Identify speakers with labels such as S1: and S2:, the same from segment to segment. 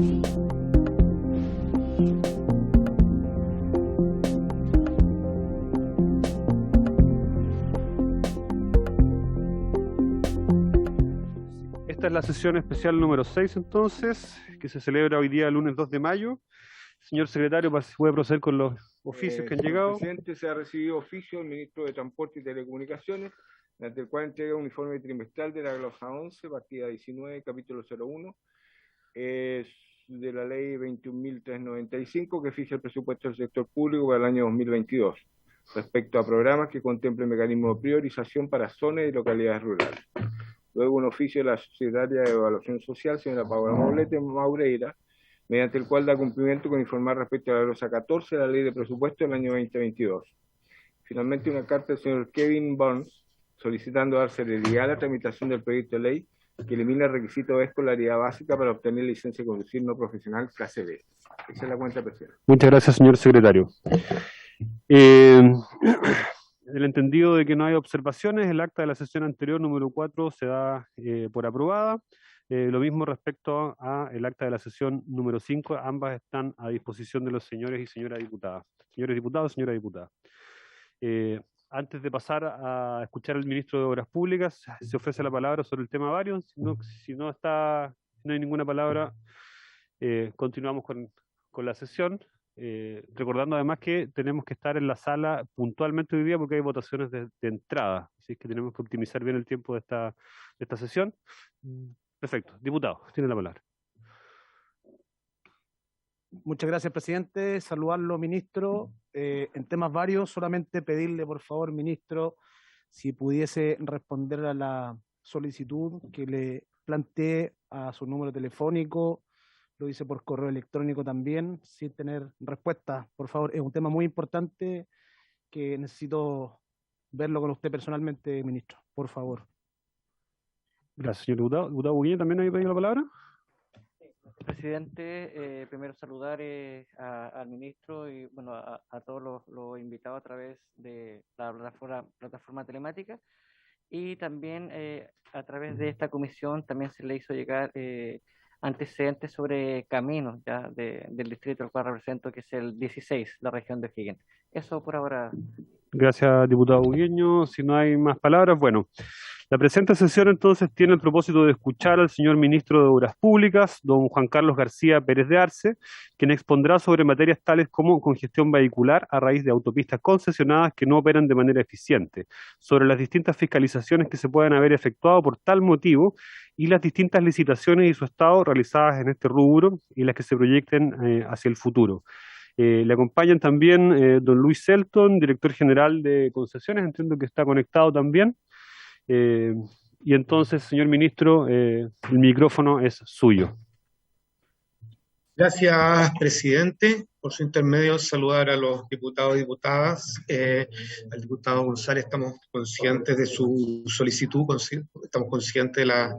S1: Esta es la sesión especial número 6, entonces, que se celebra hoy día, lunes 2 de mayo. Señor secretario, ¿puede proceder con los oficios que han llegado?
S2: Presidente, se ha recibido oficio del ministro de Transporte y Telecomunicaciones, mediante el cual entrega un informe trimestral de la glosa 11, partida 19, capítulo 01, de la ley 21.395, que fija el presupuesto del sector público para el año 2022, respecto a programas que contemplen mecanismos de priorización para zonas y localidades rurales. Luego un oficio de la secretaria de Evaluación Social, señora Paola Maureira, mediante el cual da cumplimiento con informar respecto a la glosa 14 de la Ley de Presupuesto del año 2022. Finalmente, una carta del señor Kevin Burns, solicitando dar celeridad a la tramitación del proyecto de ley que elimina el requisito de escolaridad básica para obtener licencia de conducir no profesional clase B. Esa es la cuenta, presidente.
S1: Muchas gracias, señor secretario. El entendido de que no hay observaciones, el acta de la sesión anterior, número 4, se da por aprobada. Lo mismo respecto a el acta de la sesión número 5, ambas están a disposición de los señores y señoras diputadas. Señores diputados, señora diputada. Antes de pasar a escuchar al ministro de Obras Públicas, se ofrece la palabra sobre el tema varios. Si no hay ninguna palabra, continuamos con la sesión. Recordando además que tenemos que estar en la sala puntualmente hoy día porque hay votaciones de entrada, así que tenemos que optimizar bien el tiempo de esta sesión. Perfecto. Diputado, tiene la palabra.
S3: Muchas gracias, presidente. Saludarlo, ministro. En temas varios, solamente pedirle, por favor, ministro, si pudiese responder a la solicitud que le planteé a su número telefónico. Lo hice por correo electrónico también, sin tener respuesta. Por favor, es un tema muy importante que necesito verlo con usted personalmente, ministro. Por favor.
S1: Gracias, señor diputado. Diputado Buguiña, ¿también había pedido la palabra?
S4: Presidente, primero saludar al ministro y bueno, a todos los invitados a través de la plataforma telemática, y también a través de esta comisión también se le hizo llegar antecedentes sobre caminos ya del distrito al cual represento, que es el 16, la región de O'Higgins. Eso por ahora.
S1: Gracias, diputado Bugueño. Si no hay más palabras, bueno. La presente sesión entonces tiene el propósito de escuchar al señor ministro de Obras Públicas, don Juan Carlos García Pérez de Arce, quien expondrá sobre materias tales como congestión vehicular a raíz de autopistas concesionadas que no operan de manera eficiente, sobre las distintas fiscalizaciones que se pueden haber efectuado por tal motivo y las distintas licitaciones y su estado realizadas en este rubro y las que se proyecten hacia el futuro. Le acompañan también don Luis Selton, director general de concesiones, entiendo que está conectado también. Y entonces, señor ministro, el micrófono es suyo.
S5: Gracias, presidente. Por su intermedio, saludar a los diputados y diputadas. Al diputado González, estamos conscientes de su solicitud, estamos conscientes de la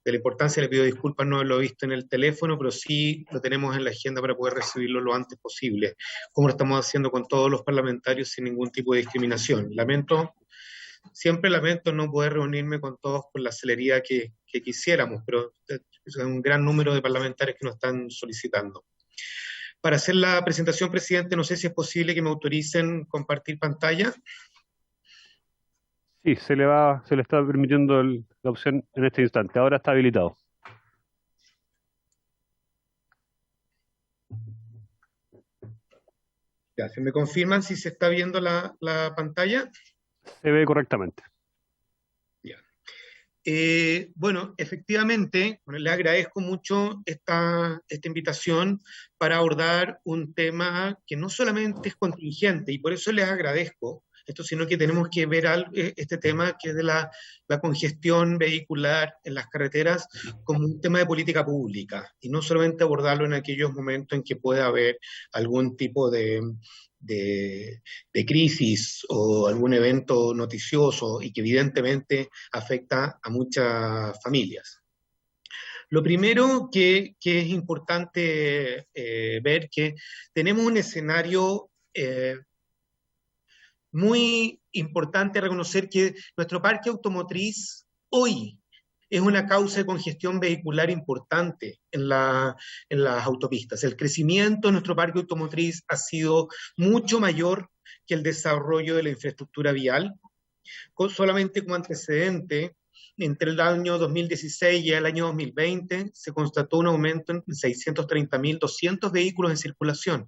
S5: importancia. Le pido disculpas no haberlo visto en el teléfono, pero sí lo tenemos en la agenda para poder recibirlo lo antes posible, como lo estamos haciendo con todos los parlamentarios sin ningún tipo de discriminación. Siempre lamento no poder reunirme con todos con la celeridad que quisiéramos, pero es un gran número de parlamentarios que nos están solicitando. Para hacer la presentación, presidente, no sé si es posible que me autoricen compartir pantalla.
S1: Sí, se le está permitiendo la opción en este instante. Ahora está habilitado.
S5: Gracias. ¿Me confirman si se está viendo la pantalla?
S1: Se ve correctamente.
S5: Ya. Bueno, efectivamente, le agradezco mucho esta invitación para abordar un tema que no solamente es contingente, y por eso les agradezco esto, sino que tenemos que ver este tema que es de la congestión vehicular en las carreteras como un tema de política pública, y no solamente abordarlo en aquellos momentos en que pueda haber algún tipo de crisis o algún evento noticioso y que evidentemente afecta a muchas familias. Lo primero que es importante ver que tenemos un escenario muy importante, reconocer que nuestro parque automotriz hoy es una causa de congestión vehicular importante en las autopistas. El crecimiento de nuestro parque automotriz ha sido mucho mayor que el desarrollo de la infraestructura vial. Solamente como antecedente, entre el año 2016 y el año 2020 se constató un aumento en 630.200 vehículos en circulación.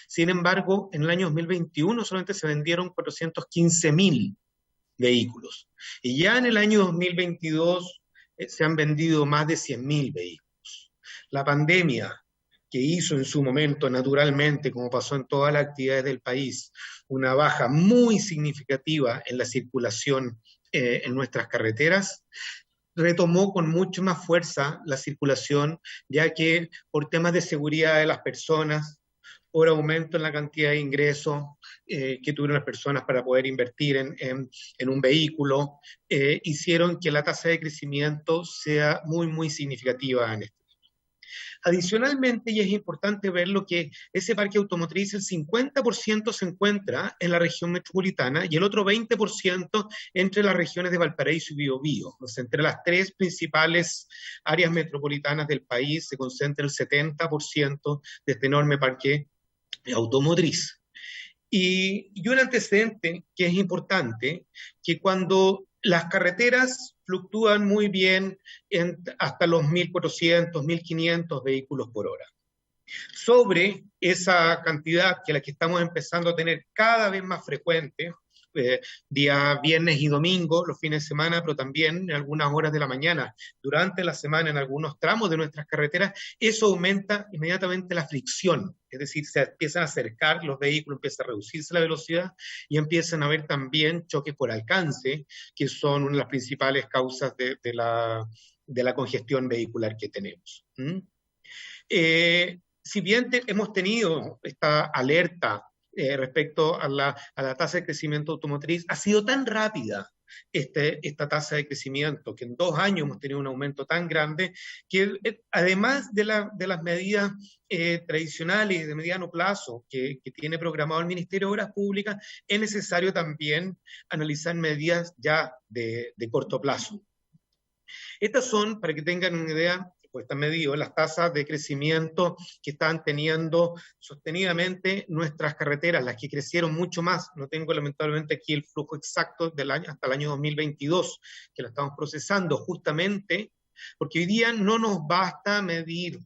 S5: Sin embargo, en el año 2021 solamente se vendieron 415.000 vehículos. Y ya en el año 2022 se han vendido más de 100.000 vehículos. La pandemia, que hizo en su momento, naturalmente, como pasó en todas las actividades del país, una baja muy significativa en la circulación en nuestras carreteras, retomó con mucho más fuerza la circulación, ya que por temas de seguridad de las personas, por aumento en la cantidad de ingresos que tuvieron las personas para poder invertir en un vehículo, hicieron que la tasa de crecimiento sea muy, muy significativa en esto. Adicionalmente, y es importante verlo, que ese parque automotriz, el 50% se encuentra en la región metropolitana y el otro 20% entre las regiones de Valparaíso y Biobío. O sea, entre las tres principales áreas metropolitanas del país se concentra el 70% de este enorme parque automotriz. Y un antecedente que es importante, que cuando las carreteras fluctúan muy bien hasta los 1.400, 1.500 vehículos por hora. Sobre esa cantidad, que la que estamos empezando a tener cada vez más frecuente, día viernes y domingo, los fines de semana, pero también en algunas horas de la mañana, durante la semana en algunos tramos de nuestras carreteras, eso aumenta inmediatamente la fricción, es decir, se empiezan a acercar los vehículos, empieza a reducirse la velocidad y empiezan a haber también choques por alcance, que son una de las principales causas de la congestión vehicular que tenemos. Si bien hemos tenido esta alerta respecto a la tasa de crecimiento automotriz, ha sido tan rápida esta tasa de crecimiento, que en 2 años hemos tenido un aumento tan grande, que además de las medidas tradicionales de mediano plazo que tiene programado el Ministerio de Obras Públicas, es necesario también analizar medidas ya de corto plazo. Estas son, para que tengan una idea, pues están medidos las tasas de crecimiento que están teniendo sostenidamente nuestras carreteras, las que crecieron mucho más. No tengo lamentablemente aquí el flujo exacto del año, hasta el año 2022, que lo estamos procesando justamente porque hoy día no nos basta medir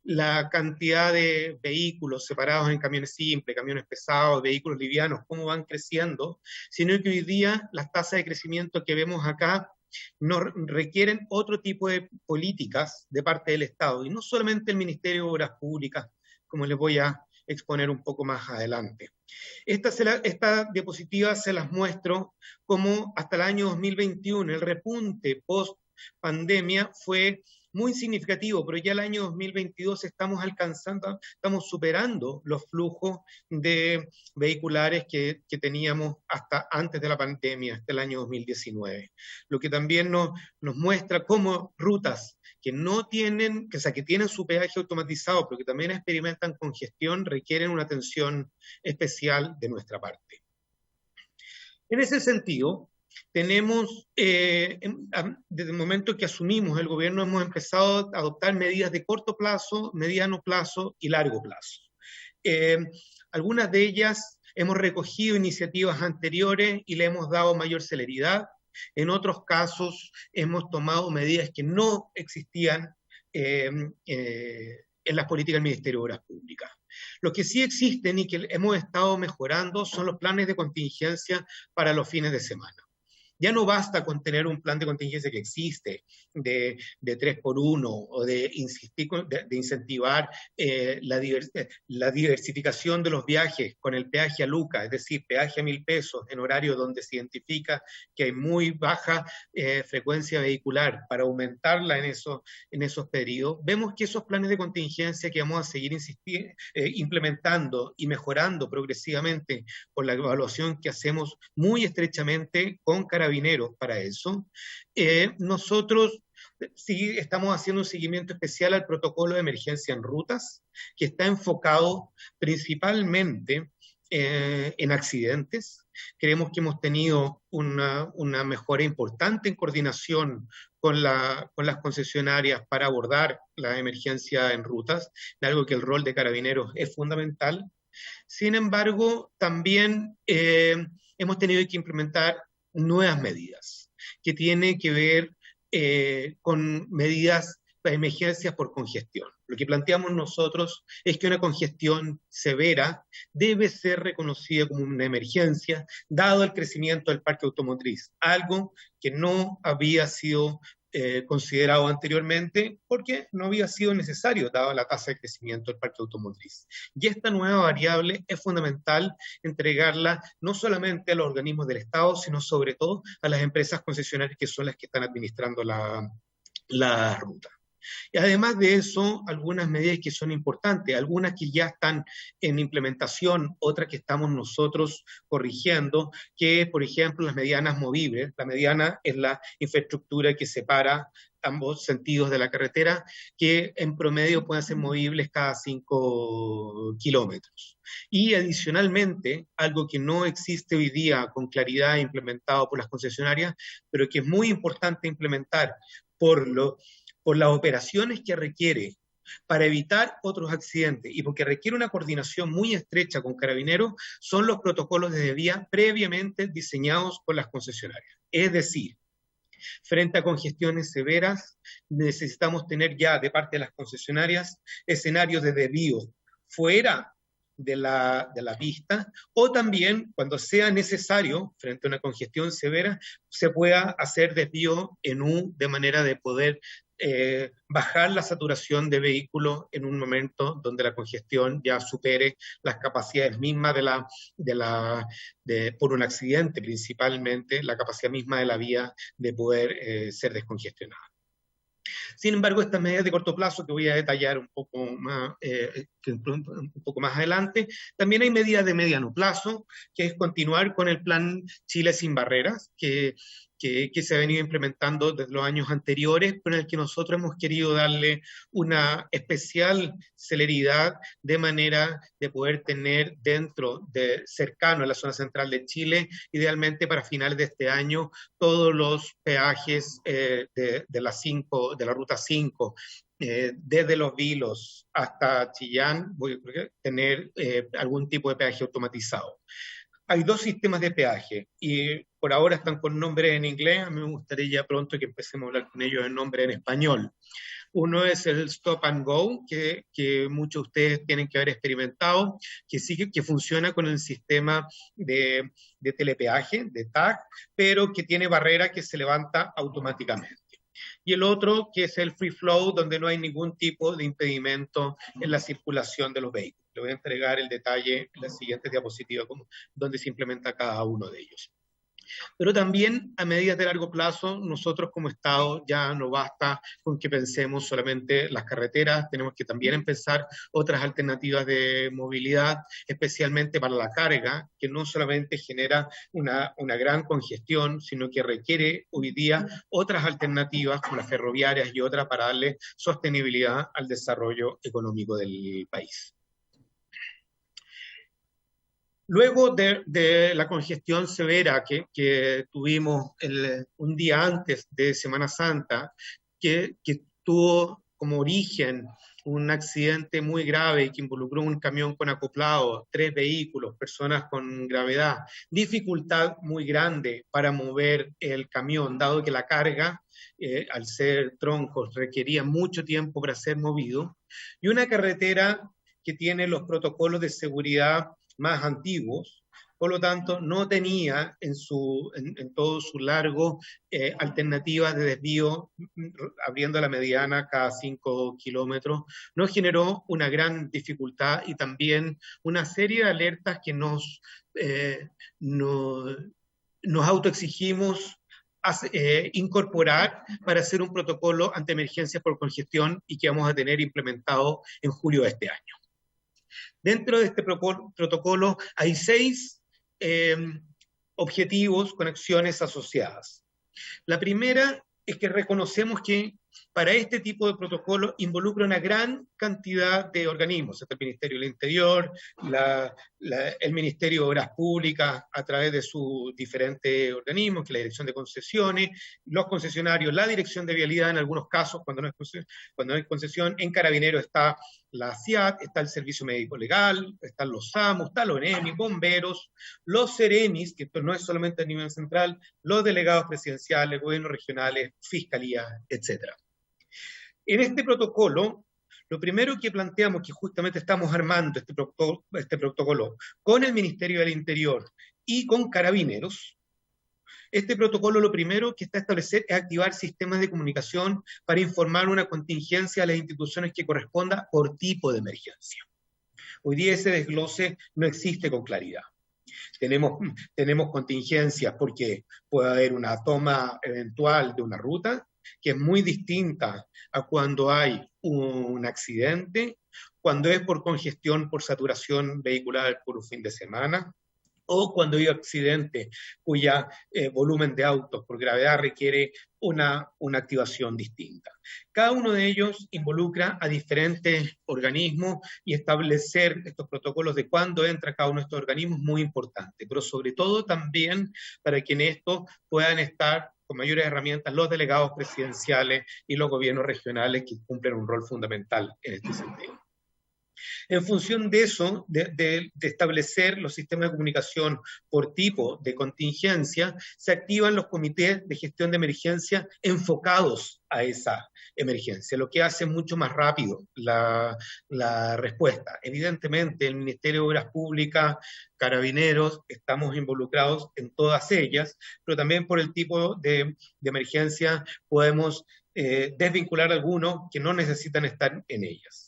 S5: la cantidad de vehículos separados en camiones simples, camiones pesados, vehículos livianos, cómo van creciendo, sino que hoy día las tasas de crecimiento que vemos acá no requieren otro tipo de políticas de parte del Estado, y no solamente el Ministerio de Obras Públicas, como les voy a exponer un poco más adelante. Esta diapositiva se las muestro como hasta el año 2021 el repunte post pandemia fue muy significativo, pero ya el año 2022 estamos superando los flujos de vehiculares que teníamos hasta antes de la pandemia, hasta el año 2019. Lo que también nos muestra cómo rutas que tienen su peaje automatizado, pero que también experimentan congestión, requieren una atención especial de nuestra parte. En ese sentido, tenemos, desde el momento que asumimos el gobierno, hemos empezado a adoptar medidas de corto plazo, mediano plazo y largo plazo. Algunas de ellas hemos recogido iniciativas anteriores y le hemos dado mayor celeridad. En otros casos hemos tomado medidas que no existían en las políticas del Ministerio de Obras Públicas. Lo que sí existen y que hemos estado mejorando son los planes de contingencia para los fines de semana. Ya no basta con tener un plan de contingencia que existe, de 3x1, o de incentivar la diversificación de los viajes con el peaje a Luca, es decir, peaje a 1.000 pesos en horario donde se identifica que hay muy baja frecuencia vehicular, para aumentarla en esos periodos. Vemos que esos planes de contingencia que vamos a seguir implementando y mejorando progresivamente por la evaluación que hacemos muy estrechamente con Carabineros para eso. Nosotros sí estamos haciendo un seguimiento especial al protocolo de emergencia en rutas, que está enfocado principalmente en accidentes, Creemos que hemos tenido una mejora importante en coordinación con las concesionarias para abordar la emergencia en rutas, algo que el rol de Carabineros es fundamental. Sin embargo, también hemos tenido que implementar nuevas medidas, que tienen que ver con medidas de emergencias por congestión. Lo que planteamos nosotros es que una congestión severa debe ser reconocida como una emergencia, dado el crecimiento del parque automotriz, algo que no había sido considerado anteriormente porque no había sido necesario, dada la tasa de crecimiento del parque automotriz. Y esta nueva variable es fundamental entregarla no solamente a los organismos del Estado, sino sobre todo a las empresas concesionarias que son las que están administrando la ruta. Y además de eso, algunas medidas que son importantes, algunas que ya están en implementación, otras que estamos nosotros corrigiendo, que por ejemplo las medianas movibles. La mediana es la infraestructura que separa ambos sentidos de la carretera, que en promedio pueden ser movibles cada 5 kilómetros. Y adicionalmente, algo que no existe hoy día con claridad implementado por las concesionarias, pero que es muy importante implementar por las operaciones que requiere para evitar otros accidentes y porque requiere una coordinación muy estrecha con Carabineros, son los protocolos de vía previamente diseñados por las concesionarias. Es decir, frente a congestiones severas, necesitamos tener ya de parte de las concesionarias escenarios de desvío fuera de la pista, o también, cuando sea necesario, frente a una congestión severa, se pueda hacer desvío en U de manera de poder bajar la saturación de vehículos en un momento donde la congestión ya supere las capacidades mismas por un accidente principalmente, la capacidad misma de la vía de poder ser descongestionada. Sin embargo, estas medidas de corto plazo, que voy a detallar un poco más adelante, también hay medidas de mediano plazo, que es continuar con el plan Chile sin barreras, que se ha venido implementando desde los años anteriores, pero en el que nosotros hemos querido darle una especial celeridad de manera de poder tener cercano a la zona central de Chile, idealmente para finales de este año, todos los peajes de la ruta 5, desde Los Vilos hasta Chillán, voy a tener algún tipo de peaje automatizado. Hay 2 sistemas de peaje y por ahora están con nombre en inglés. A mí me gustaría ya pronto que empecemos a hablar con ellos en nombre en español. Uno es el Stop and Go, que muchos de ustedes tienen que haber experimentado, que funciona con el sistema de telepeaje, de TAG, pero que tiene barrera que se levanta automáticamente. Y el otro, que es el Free Flow, donde no hay ningún tipo de impedimento en la circulación de los vehículos. Le voy a entregar el detalle en la siguiente diapositiva, donde se implementa cada uno de ellos. Pero también a medidas de largo plazo, nosotros como Estado ya no basta con que pensemos solamente las carreteras, tenemos que también empezar otras alternativas de movilidad, especialmente para la carga, que no solamente genera una gran congestión, sino que requiere hoy día otras alternativas como las ferroviarias y otras para darle sostenibilidad al desarrollo económico del país. Luego de la congestión severa que tuvimos un día antes de Semana Santa, que tuvo como origen un accidente muy grave que involucró un camión con acoplado, 3 vehículos, personas con gravedad, dificultad muy grande para mover el camión, dado que la carga, al ser troncos, requería mucho tiempo para ser movido, y una carretera que tiene los protocolos de seguridad más antiguos, por lo tanto no tenía en todo su largo alternativas de desvío abriendo la mediana cada 5 kilómetros, nos generó una gran dificultad y también una serie de alertas que nos autoexigimos incorporar para hacer un protocolo ante emergencias por congestión y que vamos a tener implementado en julio de este año. Dentro de este protocolo hay 6 objetivos con acciones asociadas. La primera es que reconocemos que para este tipo de protocolos involucra una gran cantidad de organismos, el Ministerio del Interior, el Ministerio de Obras Públicas a través de sus diferentes organismos, que es la Dirección de Concesiones, los concesionarios, la Dirección de Vialidad en algunos casos, cuando no hay concesión, en Carabineros está la CIAT, está el Servicio Médico Legal, están los SAMU, está los ONEMI, bomberos, los CEREMIS, que esto no es solamente a nivel central, los delegados presidenciales, gobiernos regionales, fiscalías, etc. En este protocolo, lo primero que planteamos, que justamente estamos armando este protocolo con el Ministerio del Interior y con Carabineros, este protocolo lo primero que está a establecer es activar sistemas de comunicación para informar una contingencia a las instituciones que corresponda por tipo de emergencia. Hoy día ese desglose no existe con claridad. Tenemos contingencias porque puede haber una toma eventual de una ruta, que es muy distinta a cuando hay un accidente, cuando es por congestión, por saturación vehicular por un fin de semana, o cuando hay accidente cuya volumen de autos por gravedad requiere una activación distinta. Cada uno de ellos involucra a diferentes organismos y establecer estos protocolos de cuándo entra cada uno de estos organismos es muy importante, pero sobre todo también para que en esto puedan estar con mayores herramientas los delegados presidenciales y los gobiernos regionales que cumplen un rol fundamental en este sentido. En función de eso, de establecer los sistemas de comunicación por tipo de contingencia, se activan los comités de gestión de emergencia enfocados a esa emergencia, lo que hace mucho más rápido la respuesta. Evidentemente, el Ministerio de Obras Públicas, Carabineros, estamos involucrados en todas ellas, pero también por el tipo de emergencia podemos desvincular algunos que no necesitan estar en ellas.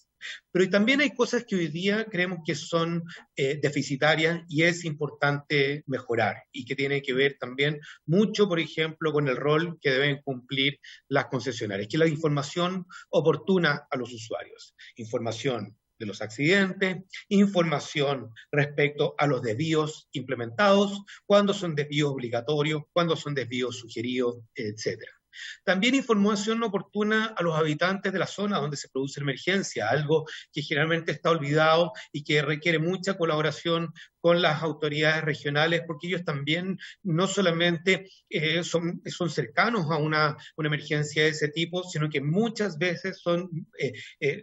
S5: Pero también hay cosas que hoy día creemos que son deficitarias y es importante mejorar y que tienen que ver también mucho, por ejemplo, con el rol que deben cumplir las concesionarias, que es la información oportuna a los usuarios, información de los accidentes, información respecto a los desvíos implementados, cuándo son desvíos obligatorios, cuándo son desvíos sugeridos, etcétera. También información oportuna a los habitantes de la zona donde se produce emergencia, algo que generalmente está olvidado y que requiere mucha colaboración con las autoridades regionales, porque ellos también no solamente son cercanos a una emergencia de ese tipo, sino que muchas veces son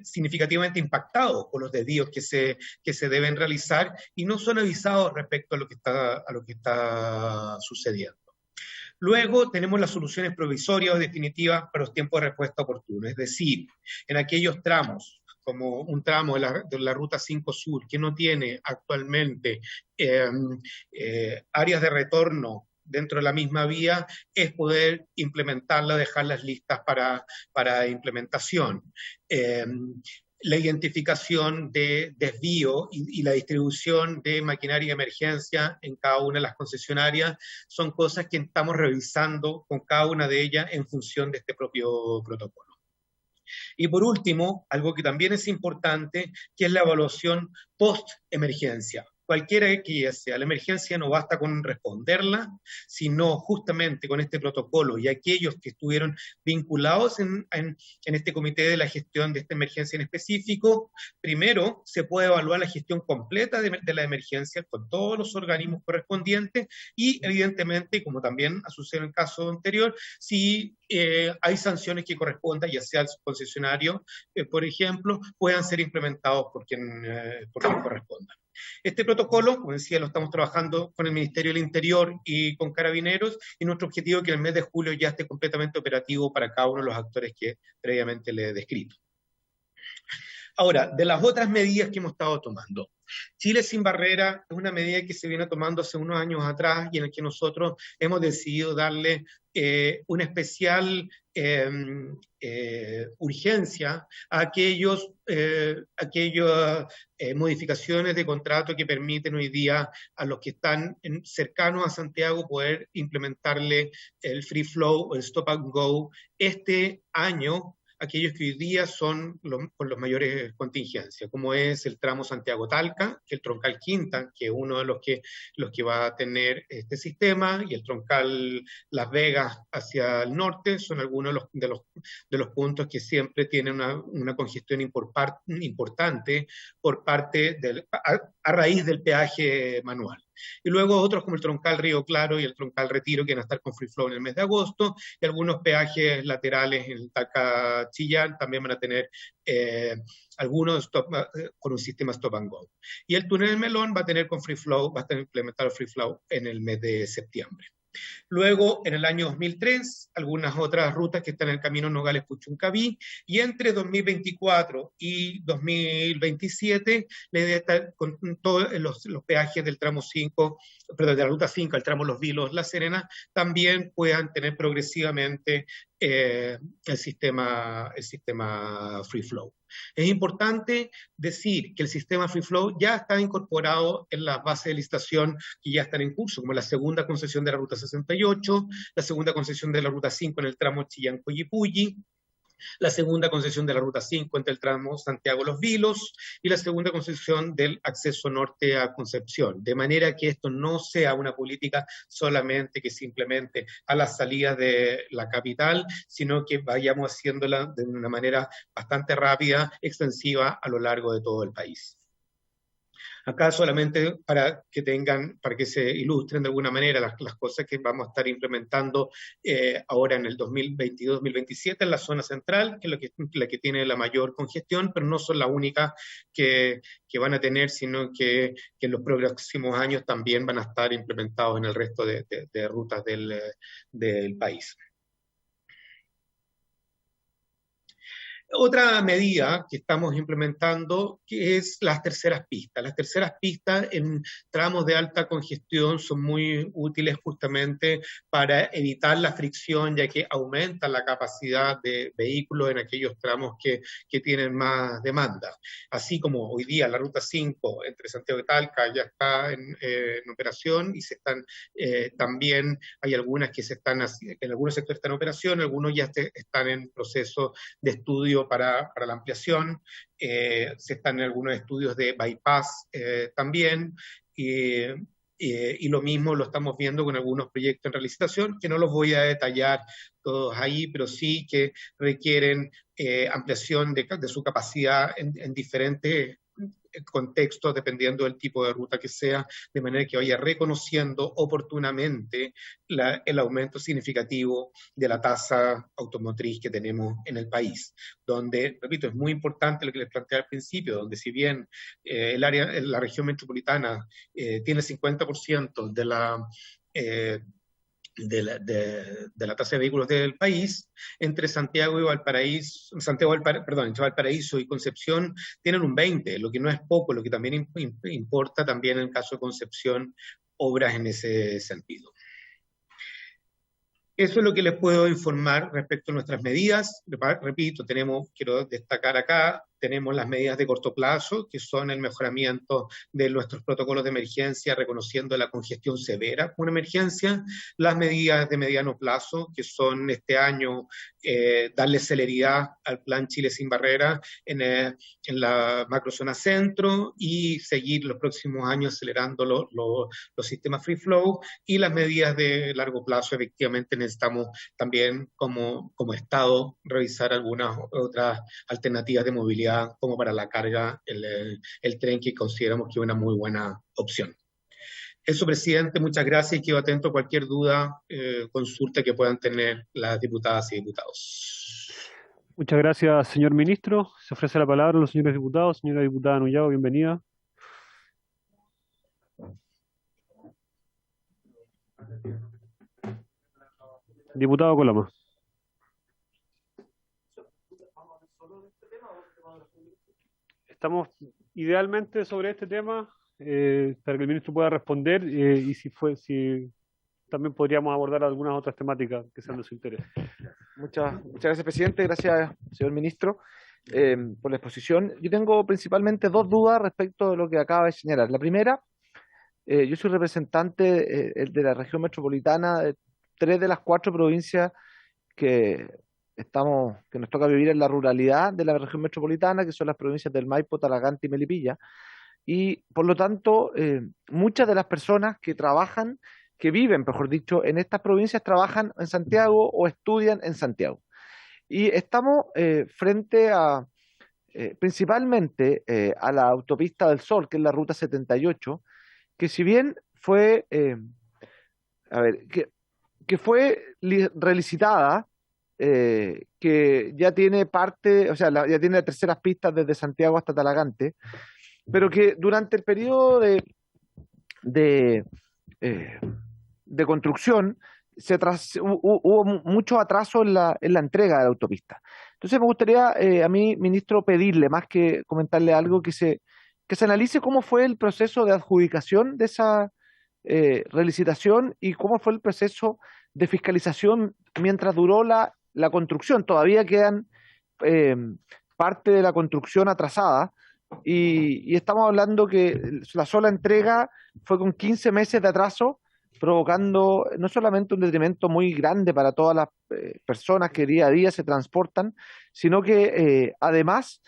S5: significativamente impactados por los desvíos que se deben realizar y no son avisados respecto a lo que está sucediendo. Luego tenemos las soluciones provisorias o definitivas para los tiempos de respuesta oportunos, es decir, en aquellos tramos, como un tramo de la Ruta 5 Sur, que no tiene actualmente áreas de retorno dentro de la misma vía, es poder implementarla, dejarlas listas para implementación. La identificación de desvío y la distribución de maquinaria de emergencia en cada una de las concesionarias son cosas que estamos revisando con cada una de ellas en función de este propio protocolo. Y por último, algo que también es importante, que es la evaluación post-emergencia. Cualquiera que sea la emergencia, no basta con responderla, sino justamente con este protocolo y aquellos que estuvieron vinculados en este comité de la gestión de esta emergencia en específico, primero se puede evaluar la gestión completa de la emergencia con todos los organismos correspondientes y evidentemente, como también ha sucedido en el caso anterior, si hay sanciones que correspondan, ya sea al concesionario, por ejemplo, puedan ser implementados por quien corresponda. Este protocolo, como decía, lo estamos trabajando con el Ministerio del Interior y con Carabineros, y nuestro objetivo es que en el mes de julio ya esté completamente operativo para cada uno de los actores que previamente le he descrito. Ahora, de las otras medidas que hemos estado tomando, Chile sin Barrera es una medida que se viene tomando hace unos años atrás y en la que nosotros hemos decidido darle una especial urgencia a aquellas modificaciones de contrato que permiten hoy día a los que están cercanos a Santiago poder implementarle el free flow o el stop and go este año aquellos que hoy día son con los mayores contingencias, como es el tramo Santiago-Talca, que el troncal Quinta, que es uno de los que va a tener este sistema, y el troncal Las Vegas hacia el norte, son algunos de los puntos que siempre tienen una congestión importante por parte a raíz del peaje manual. Y luego otros como el troncal Río Claro y el troncal Retiro, que van a estar con free flow en el mes de agosto, y algunos peajes laterales en el Talca Chillán también van a tener algunos con un sistema stop and go. Y el túnel del Melón va a tener con free flow, va a estar implementado free flow en el mes de septiembre. Luego, en el año 2003, algunas otras rutas que están en el camino Nogales-Puchuncaví, y entre 2024 y 2027, la idea está con todos los peajes del tramo 5, perdón, de la ruta 5, el tramo Los Vilos-La Serena, también puedan tener progresivamente el sistema free flow. Es importante decir que el sistema free flow ya está incorporado en las bases de licitación que ya están en curso, como la segunda concesión de la ruta 68, la segunda concesión de la ruta 5 en el tramo Chillán-Collipulli, la segunda concesión de la ruta 5 entre el tramo Santiago-Los Vilos y la segunda concesión del acceso norte a Concepción, de manera que esto no sea una política solamente que simplemente a la salida de la capital, sino que vayamos haciéndola de una manera bastante rápida, extensiva a lo largo de todo el país. Acá solamente para que se ilustren de alguna manera las cosas que vamos a estar implementando ahora en el 2022-2027 en la zona central, que es la que tiene la mayor congestión, pero no son las únicas que van a tener, sino que en los próximos años también van a estar implementados en el resto de rutas del país. Otra medida que estamos implementando que es las terceras pistas. Las terceras pistas en tramos de alta congestión son muy útiles justamente para evitar la fricción, ya que aumentan la capacidad de vehículos en aquellos tramos que tienen más demanda. Así como hoy día la ruta 5 entre Santiago y Talca ya está en operación y también hay algunas que en algunos sectores están en operación, algunos ya están en proceso de estudio para la ampliación, se están en algunos estudios de bypass también, y lo mismo lo estamos viendo con algunos proyectos en realización, que no los voy a detallar todos ahí, pero sí que requieren ampliación de su capacidad en diferentes contextos, dependiendo del tipo de ruta que sea, de manera que vaya reconociendo oportunamente el aumento significativo de la tasa automotriz que tenemos en el país, donde, repito, es muy importante lo que les planteé al principio, donde si bien la región metropolitana tiene 50% de la tasa de vehículos del país, entre Santiago y Valparaíso, entre Valparaíso y Concepción tienen un 20%, lo que no es poco, lo que también importa también en el caso de Concepción, obras en ese sentido. Eso es lo que les puedo informar respecto a nuestras medidas. Repito, quiero destacar acá, tenemos las medidas de corto plazo, que son el mejoramiento de nuestros protocolos de emergencia, reconociendo la congestión severa como una emergencia, las medidas de mediano plazo, que son este año darle celeridad al plan Chile sin barreras en la macrozona centro y seguir los próximos años acelerando los sistemas free flow, y las medidas de largo plazo. Efectivamente necesitamos también como Estado revisar algunas otras alternativas de movilidad, como para la carga, el tren, que consideramos que es una muy buena opción. Eso, presidente, muchas gracias, y quedo atento a cualquier duda, consulta que puedan tener las diputadas y diputados.
S1: Muchas gracias, señor ministro. Se ofrece la palabra a los señores diputados. Señora diputada Nullao, bienvenida. Diputado Coloma. Estamos idealmente sobre este tema para que el ministro pueda responder, y si también podríamos abordar algunas otras temáticas que sean de su interés.
S6: Muchas gracias, presidente. Gracias, señor ministro, por la exposición. Yo tengo principalmente dos dudas respecto de lo que acaba de señalar. La primera, yo soy representante de la región metropolitana de 3 de las 4 provincias que que nos toca vivir en la ruralidad de la región metropolitana, que son las provincias del Maipo, Talagante y Melipilla. Y por lo tanto, muchas de las personas que trabajan, que viven, mejor dicho, en estas provincias, trabajan en Santiago o estudian en Santiago. Y estamos frente a, principalmente, a la autopista del Sol, que es la ruta 78, que si bien fue, que fue relicitada, que ya tiene parte, o sea, ya tiene terceras pistas desde Santiago hasta Talagante, pero que durante el periodo de, eh, de construcción hubo mucho atraso en la entrega de la autopista. Entonces me gustaría a mí, ministro, pedirle, más que comentarle algo, que se analice cómo fue el proceso de adjudicación de esa relicitación y cómo fue el proceso de fiscalización mientras duró la construcción. Todavía quedan parte de la construcción atrasada y estamos hablando que la sola entrega fue con 15 meses de atraso, provocando no solamente un detrimento muy grande para todas las personas que día a día se transportan, sino que además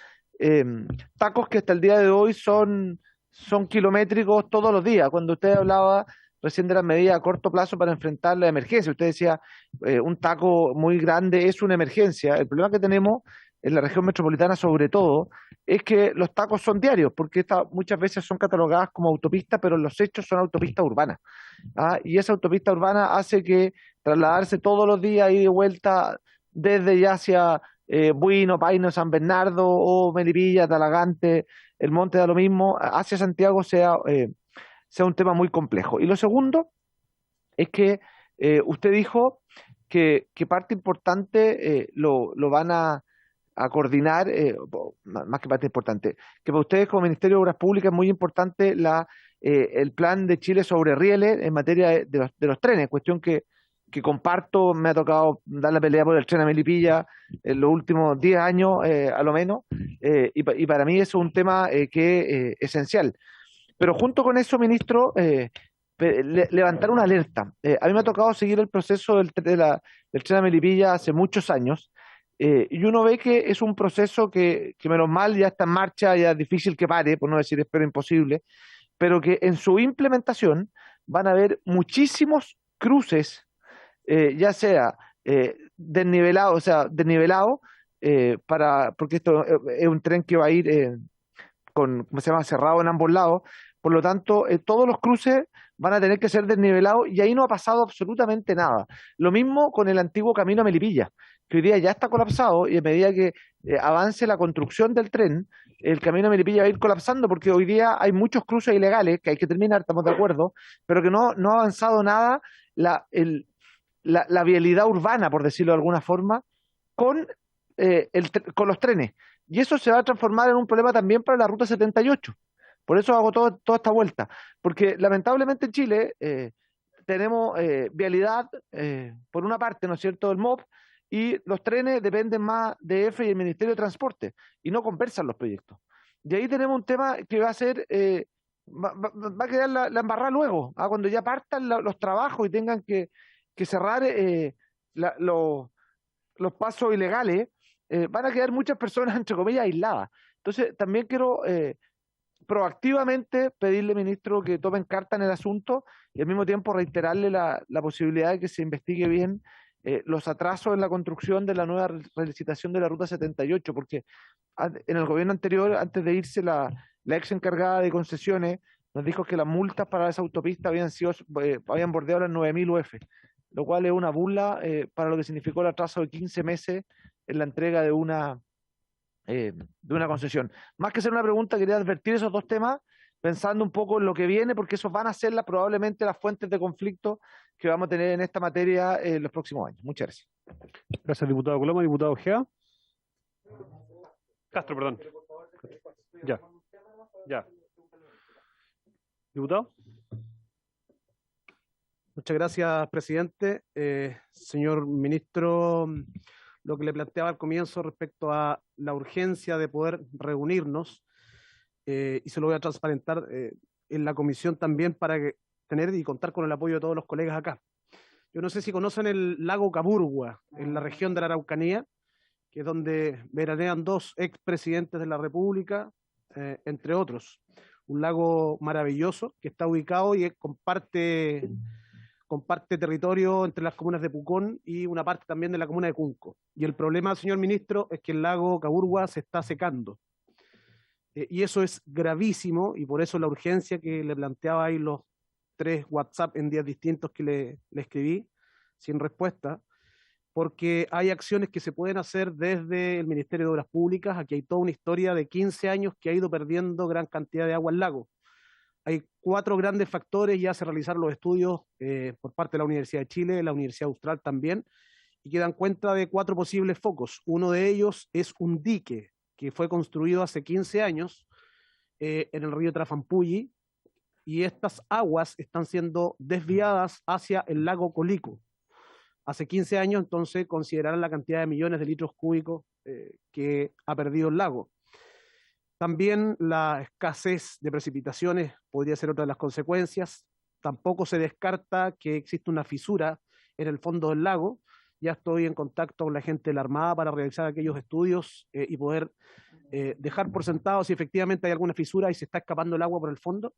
S6: tacos que hasta el día de hoy son kilométricos todos los días. Cuando usted hablaba recién de las medidas a corto plazo para enfrentar la emergencia, usted decía un taco muy grande es una emergencia. El problema que tenemos en la región metropolitana sobre todo es que los tacos son diarios, porque muchas veces son catalogadas como autopistas, pero en los hechos son autopistas urbanas. Y esa autopista urbana hace que trasladarse todos los días y de vuelta desde ya hacia Buino, Paino, San Bernardo o Melipilla, Talagante, El Monte, da lo mismo, hacia Santiago sea un tema muy complejo. Y lo segundo es que usted dijo que parte importante lo van a coordinar, más que parte importante, que para ustedes como Ministerio de Obras Públicas es muy importante el plan de Chile sobre rieles en materia de los trenes, cuestión que comparto. Me ha tocado dar la pelea por el tren a Melipilla en los últimos 10 años, a lo menos, y para mí eso es un tema que es esencial. Pero junto con eso, ministro, levantar una alerta. A mí me ha tocado seguir el proceso del tren a Melipilla hace muchos años, y uno ve que es un proceso que menos mal ya está en marcha, ya es difícil que pare, por no decir espero imposible, pero que en su implementación van a haber muchísimos cruces, ya sea desnivelado, porque esto es un tren que va a ir ¿cómo se llama?, cerrado en ambos lados. Por lo tanto, todos los cruces van a tener que ser desnivelados y ahí no ha pasado absolutamente nada. Lo mismo con el antiguo camino a Melipilla, que hoy día ya está colapsado y a medida que avance la construcción del tren, el camino a Melipilla va a ir colapsando porque hoy día hay muchos cruces ilegales que hay que terminar, estamos de acuerdo, pero que no ha avanzado nada la vialidad urbana, por decirlo de alguna forma, con los trenes. Y eso se va a transformar en un problema también para la Ruta 78. Por eso hago toda esta vuelta. Porque lamentablemente en Chile tenemos vialidad, por una parte, ¿no es cierto?, del MOP, y los trenes dependen más de EFE y el Ministerio de Transporte, y no conversan los proyectos. Y ahí tenemos un tema que va a ser, va a quedar la embarrada luego, cuando ya partan los trabajos y tengan que cerrar los pasos ilegales, van a quedar muchas personas, entre comillas, aisladas. Entonces, también quiero proactivamente pedirle, ministro, que tomen carta en el asunto y al mismo tiempo reiterarle la posibilidad de que se investigue bien los atrasos en la construcción de la nueva relicitación de la Ruta 78, porque en el gobierno anterior, antes de irse, la ex encargada de concesiones nos dijo que las multas para esa autopista habían bordeado las 9.000 UF, lo cual es una burla para lo que significó el atraso de 15 meses en la entrega de una concesión. Más que hacer una pregunta, quería advertir esos dos temas, pensando un poco en lo que viene, porque esos van a ser probablemente las fuentes de conflicto que vamos a tener en esta materia en los próximos años. Muchas gracias.
S1: Gracias, diputado Coloma. Diputado Ojea. Castro, perdón. Ya. Diputado.
S3: Muchas gracias, presidente. Señor ministro, lo que le planteaba al comienzo respecto a la urgencia de poder reunirnos, y se lo voy a transparentar en la comisión también para tener y contar con el apoyo de todos los colegas acá. Yo no sé si conocen el lago Capurua, en la región de la Araucanía. que es donde veranean dos expresidentes de la República, entre otros. Un lago maravilloso que está ubicado y comparte territorio entre las comunas de Pucón y una parte también de la comuna de Cunco. Y el problema, señor ministro, es que el lago Caburgua se está secando. Y eso es gravísimo, y por eso la urgencia que le planteaba ahí los 3 WhatsApp en días distintos que le escribí, sin respuesta, porque hay acciones que se pueden hacer desde el Ministerio de Obras Públicas. Aquí hay toda una historia de 15 años que ha ido perdiendo gran cantidad de agua al lago. Hay 4 grandes factores, ya se realizaron los estudios por parte de la Universidad de Chile, la Universidad Austral también, y que dan cuenta de 4 posibles focos. Uno de ellos es un dique que fue construido hace 15 años en el río Trafampuyi, y estas aguas están siendo desviadas hacia el lago Colico. Hace 15 años, entonces, considerarán la cantidad de millones de litros cúbicos que ha perdido el lago. También la escasez de precipitaciones podría ser otra de las consecuencias. Tampoco se descarta que existe una fisura en el fondo del lago. Ya estoy en contacto con la gente de la Armada para realizar aquellos estudios y poder dejar por sentado si efectivamente hay alguna fisura y se está escapando el agua por el fondo,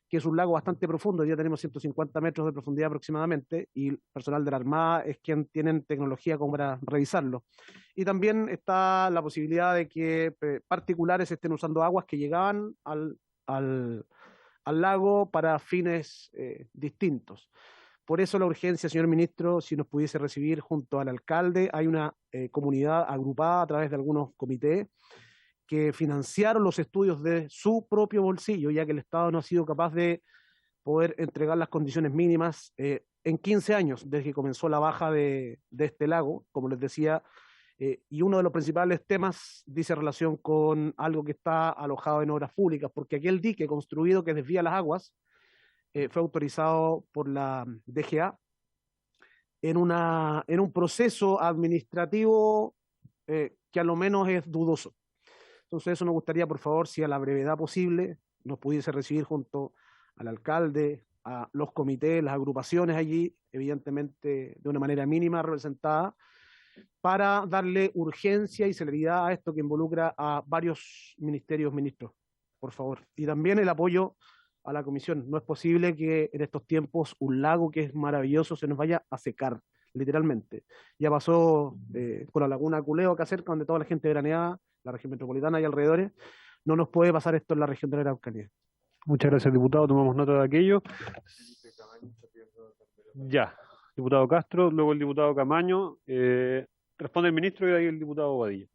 S3: que es un lago bastante profundo. Ya tenemos 150 metros de profundidad aproximadamente, y el personal de la Armada es quien tienen tecnología como para revisarlo. Y también está la posibilidad de que particulares estén usando aguas que llegaban al lago para fines distintos. Por eso la urgencia, señor ministro, si nos pudiese recibir junto al alcalde. Hay una comunidad agrupada a través de algunos comités que financiaron los estudios de su propio bolsillo, ya que el Estado no ha sido capaz de poder entregar las condiciones mínimas en 15 años, desde que comenzó la baja de este lago, como les decía, y uno de los principales temas dice relación con algo que está alojado en obras públicas, porque aquel dique construido que desvía las aguas fue autorizado por la DGA en un proceso administrativo que a lo menos es dudoso. Entonces eso nos gustaría, por favor, si a la brevedad posible nos pudiese recibir junto al alcalde, a los comités, las agrupaciones allí, evidentemente de una manera mínima representada, para darle urgencia y celeridad a esto que involucra a varios ministros, por favor. Y también el apoyo a la comisión. No es posible que en estos tiempos un lago que es maravilloso se nos vaya a secar, literalmente. Ya pasó con la laguna Culeo acá cerca, donde toda la gente veraneaba, la región metropolitana y alrededores. No nos puede pasar esto en la región de la Araucanía.
S1: Muchas gracias, diputado. Tomamos nota de aquello. Ya, diputado Castro, luego el diputado Camaño. Responde el ministro y ahí el diputado Bobadilla.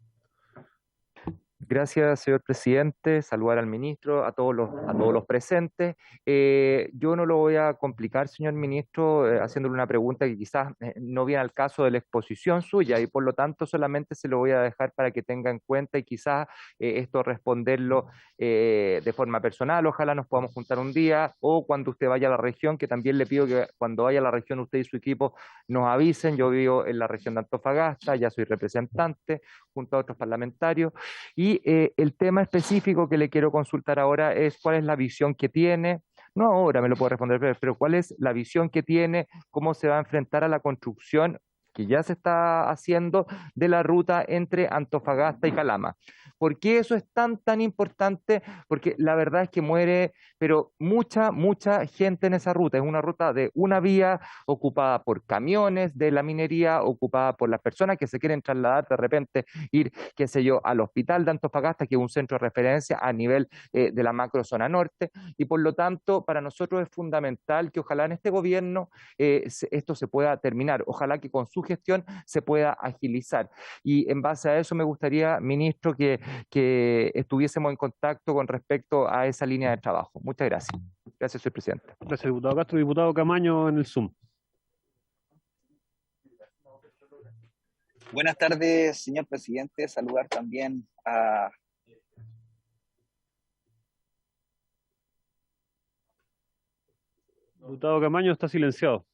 S7: Gracias, señor presidente. Saludar al ministro, a todos los presentes. Yo no lo voy a complicar, señor ministro, haciéndole una pregunta que quizás no viene al caso de la exposición suya, y por lo tanto solamente se lo voy a dejar para que tenga en cuenta, y quizás esto responderlo de forma personal. Ojalá nos podamos juntar un día, o cuando usted vaya a la región, que también le pido que cuando vaya a la región usted y su equipo nos avisen. Yo vivo en la región de Antofagasta, ya soy representante junto a otros parlamentarios, y el tema específico que le quiero consultar ahora es cuál es la visión que tiene, no ahora me lo puede responder, pero cuál es la visión que tiene, cómo se va a enfrentar a la construcción que ya se está haciendo de la ruta entre Antofagasta y Calama. ¿Por qué eso es tan importante? Porque la verdad es que muere, pero mucha gente en esa ruta. Es una ruta de una vía, ocupada por camiones de la minería, ocupada por las personas que se quieren trasladar de repente, ir, qué sé yo, al hospital de Antofagasta, que es un centro de referencia a nivel de la macro zona norte, y por lo tanto para nosotros es fundamental que ojalá en este gobierno esto se pueda terminar, ojalá que con su gestión se pueda agilizar. Y en base a eso me gustaría, ministro, que estuviésemos en contacto con respecto a esa línea de trabajo. Muchas gracias. Gracias, señor presidente.
S1: Gracias, diputado Castro. Diputado Camaño en el Zoom.
S8: Buenas tardes, señor presidente. Saludar también a...
S1: Diputado Camaño está silenciado.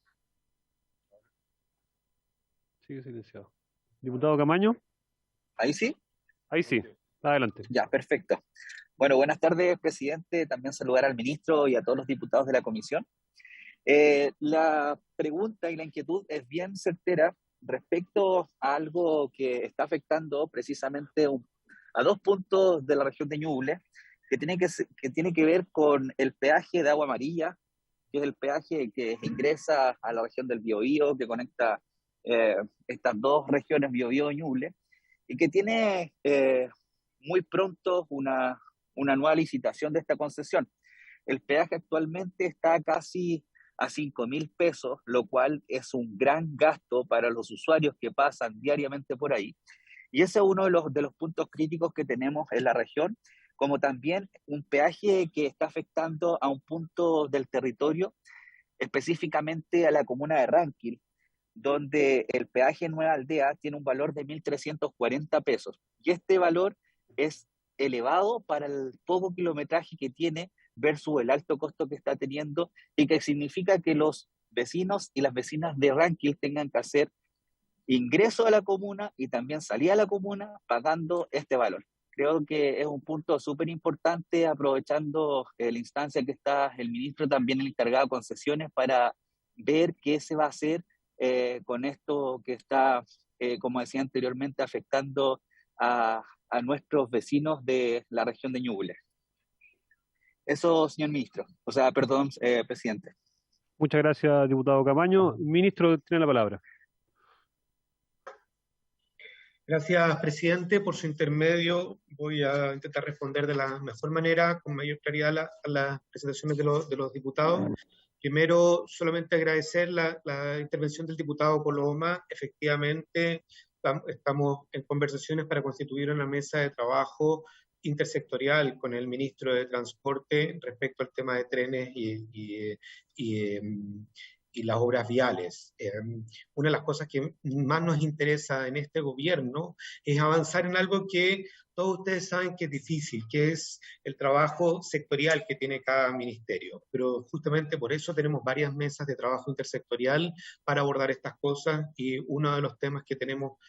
S1: Sigue silenciado. Diputado Camaño.
S8: ¿Ahí sí?
S1: Ahí sí. Adelante.
S8: Ya, perfecto. Bueno, buenas tardes, presidente. También saludar al ministro y a todos los diputados de la comisión. La pregunta y la inquietud es bien certera respecto a algo que está afectando precisamente a 2 puntos de la región de Ñuble, que tiene que ver con el peaje de Agua Amarilla, que es el peaje que ingresa a la región del Biobío, que conecta estas 2 regiones, Biobío y Ñuble, y que tiene muy pronto una nueva licitación de esta concesión. El peaje actualmente está casi a 5.000 pesos, lo cual es un gran gasto para los usuarios que pasan diariamente por ahí. Y ese es uno de los puntos críticos que tenemos en la región, como también un peaje que está afectando a un punto del territorio, específicamente a la comuna de Ranquil, donde el peaje en Nueva Aldea tiene un valor de 1.340 pesos. Y este valor es elevado para el poco kilometraje que tiene versus el alto costo que está teniendo, y que significa que los vecinos y las vecinas de Ranquil tengan que hacer ingreso a la comuna y también salir a la comuna pagando este valor. Creo que es un punto súper importante, aprovechando la instancia que está el ministro, también el encargado de concesiones, para ver qué se va a hacer con esto que está, como decía anteriormente, afectando a nuestros vecinos de la región de Ñuble. Eso, señor ministro. Presidente.
S1: Muchas gracias, diputado Camaño. Ministro, tiene la palabra.
S5: Gracias, presidente. Por su intermedio voy a intentar responder de la mejor manera, con mayor claridad a las presentaciones de los diputados. Primero, solamente agradecer la intervención del diputado Coloma. Efectivamente, estamos en conversaciones para constituir una mesa de trabajo intersectorial con el ministro de Transporte respecto al tema de trenes y las obras viales. Una de las cosas que más nos interesa en este gobierno es avanzar en algo que todos ustedes saben que es difícil, que es el trabajo sectorial que tiene cada ministerio. Pero justamente por eso tenemos varias mesas de trabajo intersectorial para abordar estas cosas, y uno de los temas que tenemos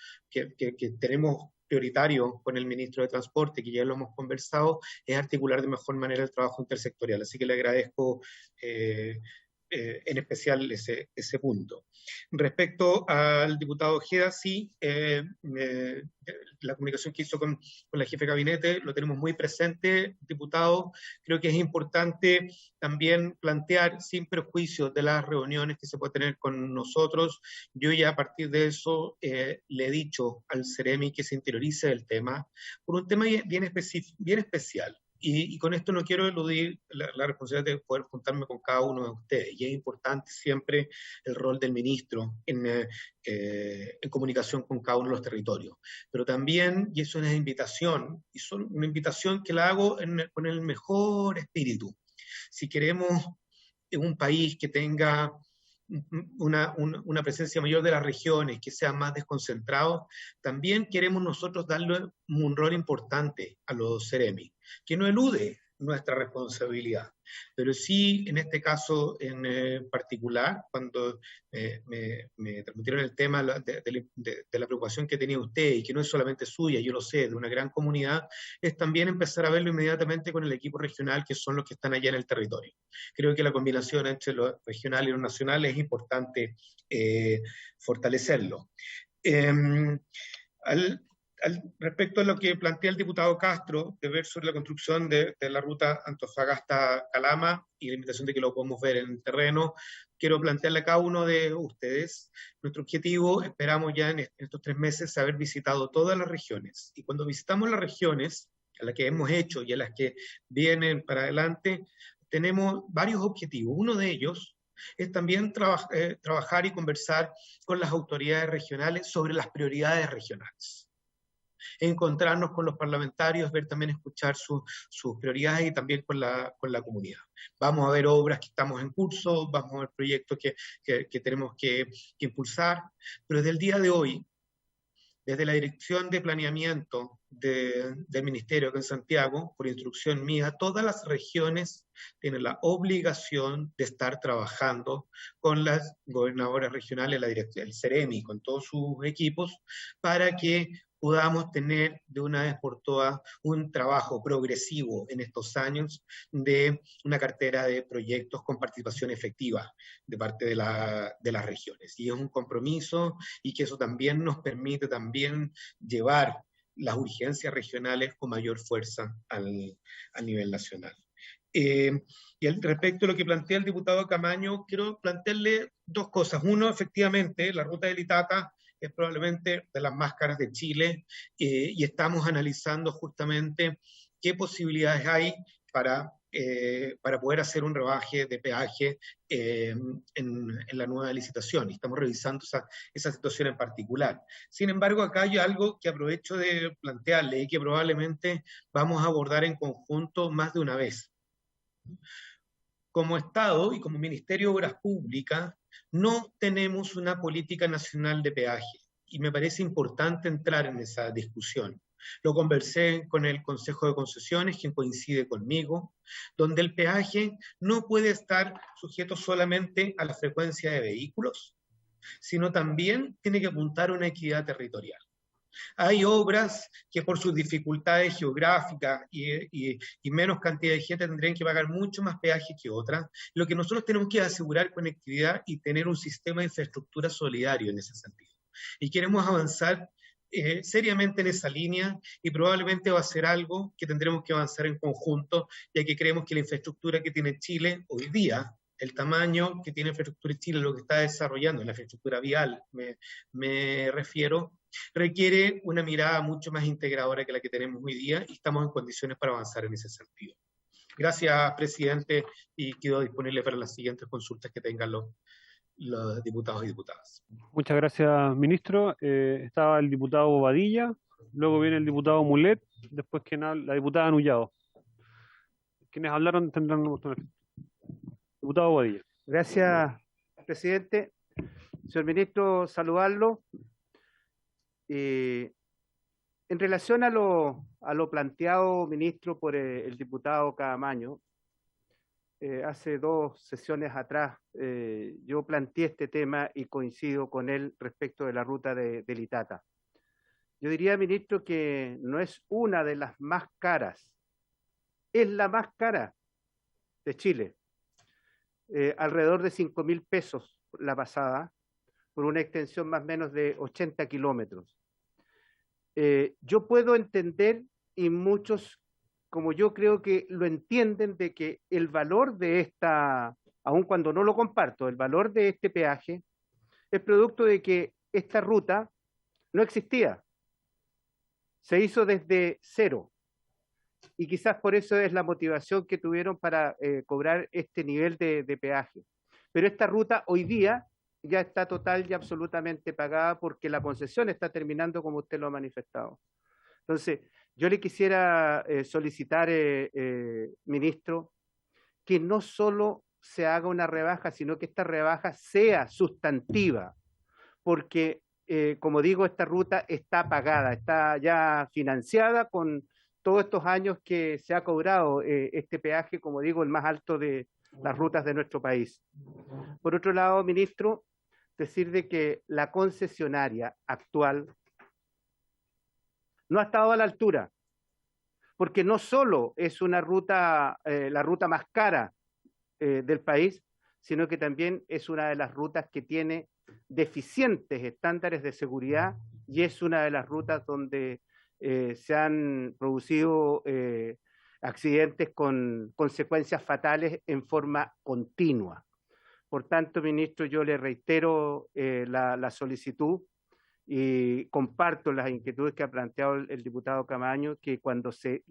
S5: prioritario con el ministro de Transporte, que ya lo hemos conversado, es articular de mejor manera el trabajo intersectorial. Así que le agradezco en especial ese punto. Respecto al diputado Ojeda, sí, la comunicación que hizo con la jefe de gabinete lo tenemos muy presente, diputado. Creo que es importante también plantear, sin perjuicio de las reuniones que se puede tener con nosotros, yo ya a partir de eso le he dicho al Ceremi que se interiorice del tema, por un tema bien especial. Y con esto no quiero eludir la responsabilidad de poder juntarme con cada uno de ustedes. Y es importante siempre el rol del ministro en comunicación con cada uno de los territorios. Pero también, y eso es una invitación, que la hago con el mejor espíritu. Si queremos un país que tenga una presencia mayor de las regiones, que sea más desconcentrado, también queremos nosotros darle un rol importante a los Ceremi, que no elude nuestra responsabilidad, pero sí, en este caso en particular, cuando me transmitieron el tema de la preocupación que tenía usted, y que no es solamente suya, yo lo sé, de una gran comunidad, es también empezar a verlo inmediatamente con el equipo regional, que son los que están allá en el territorio. Creo que la combinación entre lo regional y lo nacional es importante fortalecerlo. Respecto a lo que plantea el diputado Castro, de ver sobre la construcción de la ruta Antofagasta-Calama y la invitación de que lo podemos ver en el terreno, quiero plantearle a cada uno de ustedes nuestro objetivo. Esperamos ya en estos 3 meses haber visitado todas las regiones, y cuando visitamos las regiones, a las que hemos hecho y a las que vienen para adelante, tenemos varios objetivos. Uno de ellos es también trabajar y conversar con las autoridades regionales sobre las prioridades regionales. Encontrarnos con los parlamentarios, ver también, escuchar sus prioridades, y también con la comunidad. Vamos a ver obras que estamos en curso, vamos a ver proyectos que tenemos que impulsar, pero desde el día de hoy, desde la Dirección de Planeamiento del Ministerio acá en Santiago, por instrucción mía, todas las regiones tienen la obligación de estar trabajando con las gobernadoras regionales, la dirección, el Ceremi, con todos sus equipos, para que podamos tener de una vez por todas un trabajo progresivo en estos años de una cartera de proyectos con participación efectiva de parte de las regiones. Y es un compromiso y que eso también nos permite también llevar las urgencias regionales con mayor fuerza al nivel nacional. Y respecto a lo que plantea el diputado Camaño, quiero plantearle dos cosas. Uno, efectivamente, la ruta del Itata es probablemente de las más caras de Chile y estamos analizando justamente qué posibilidades hay para poder hacer un rebaje de peaje en la nueva licitación. Y estamos revisando esa situación en particular. Sin embargo, acá hay algo que aprovecho de plantearle y que probablemente vamos a abordar en conjunto más de una vez. Como Estado y como Ministerio de Obras Públicas, no tenemos una política nacional de peaje y me parece importante entrar en esa discusión. Lo conversé con el Consejo de Concesiones, quien coincide conmigo, donde el peaje no puede estar sujeto solamente a la frecuencia de vehículos, sino también tiene que apuntar a una equidad territorial. Hay obras que por sus dificultades geográficas y menos cantidad de gente tendrían que pagar mucho más peaje que otras. Lo que nosotros tenemos que asegurar conectividad y tener un sistema de infraestructura solidario en ese sentido. Y queremos avanzar seriamente en esa línea y probablemente va a ser algo que tendremos que avanzar en conjunto, ya que creemos que la infraestructura que tiene Chile hoy día, el tamaño que tiene infraestructura Chile, lo que está desarrollando, la infraestructura vial me refiero, requiere una mirada mucho más integradora que la que tenemos hoy día y estamos en condiciones para avanzar en ese sentido. Gracias, presidente, y quedo disponible para las siguientes consultas que tengan los diputados y diputadas.
S1: Muchas gracias, ministro. Estaba el diputado Bobadilla, luego viene el diputado Mulet, después la diputada Nullado. Quienes hablaron tendrán un botón. Diputado Bobadilla.
S9: Gracias, presidente. Señor ministro, saludarlo. En relación a lo planteado, ministro, por el diputado Caamaño, hace 2 sesiones atrás yo planteé este tema y coincido con él respecto de la ruta del Itata. Yo diría, ministro, que no es una de las más caras, es la más cara de Chile. Alrededor de 5.000 pesos la pasada, por una extensión más o menos de 80 kilómetros. Yo puedo entender, y muchos como yo creo que lo entienden, de que el valor de esta, aun cuando no lo comparto, el valor de este peaje es producto de que esta ruta no existía. Se hizo desde cero. Y quizás por eso es la motivación que tuvieron para cobrar este nivel de peaje. Pero esta ruta hoy día ya está total y absolutamente pagada porque la concesión está terminando como usted lo ha manifestado. Entonces, yo le quisiera solicitar, ministro, que no solo se haga una rebaja, sino que esta rebaja sea sustantiva, porque, como digo, esta ruta está pagada, está ya financiada con todos estos años que se ha cobrado este peaje, como digo, el más alto de las rutas de nuestro país. Por otro lado, ministro, decir de que la concesionaria actual no ha estado a la altura, porque no solo es una ruta, la ruta más cara del país, sino que también es una de las rutas que tiene deficientes estándares de seguridad y es una de las rutas donde se han producido accidentes con consecuencias fatales en forma continua. Por tanto, ministro, yo le reitero la solicitud y comparto las inquietudes que ha planteado el diputado Caamaño, que cuando se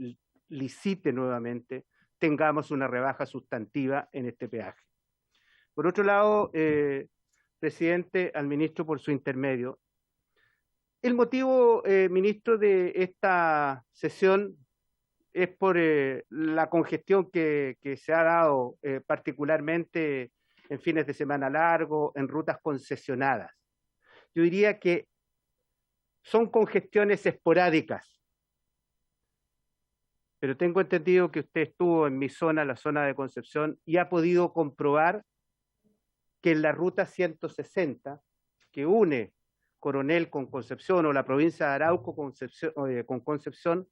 S9: licite nuevamente tengamos una rebaja sustantiva en este peaje. Por otro lado, presidente, al ministro por su intermedio, el motivo, ministro, de esta sesión es por la congestión que se ha dado particularmente en fines de semana largo, en rutas concesionadas. Yo diría que son congestiones esporádicas, pero tengo entendido que usted estuvo en mi zona, la zona de Concepción, y ha podido comprobar que en la ruta 160, que une Coronel con Concepción o la provincia de Arauco con Concepción,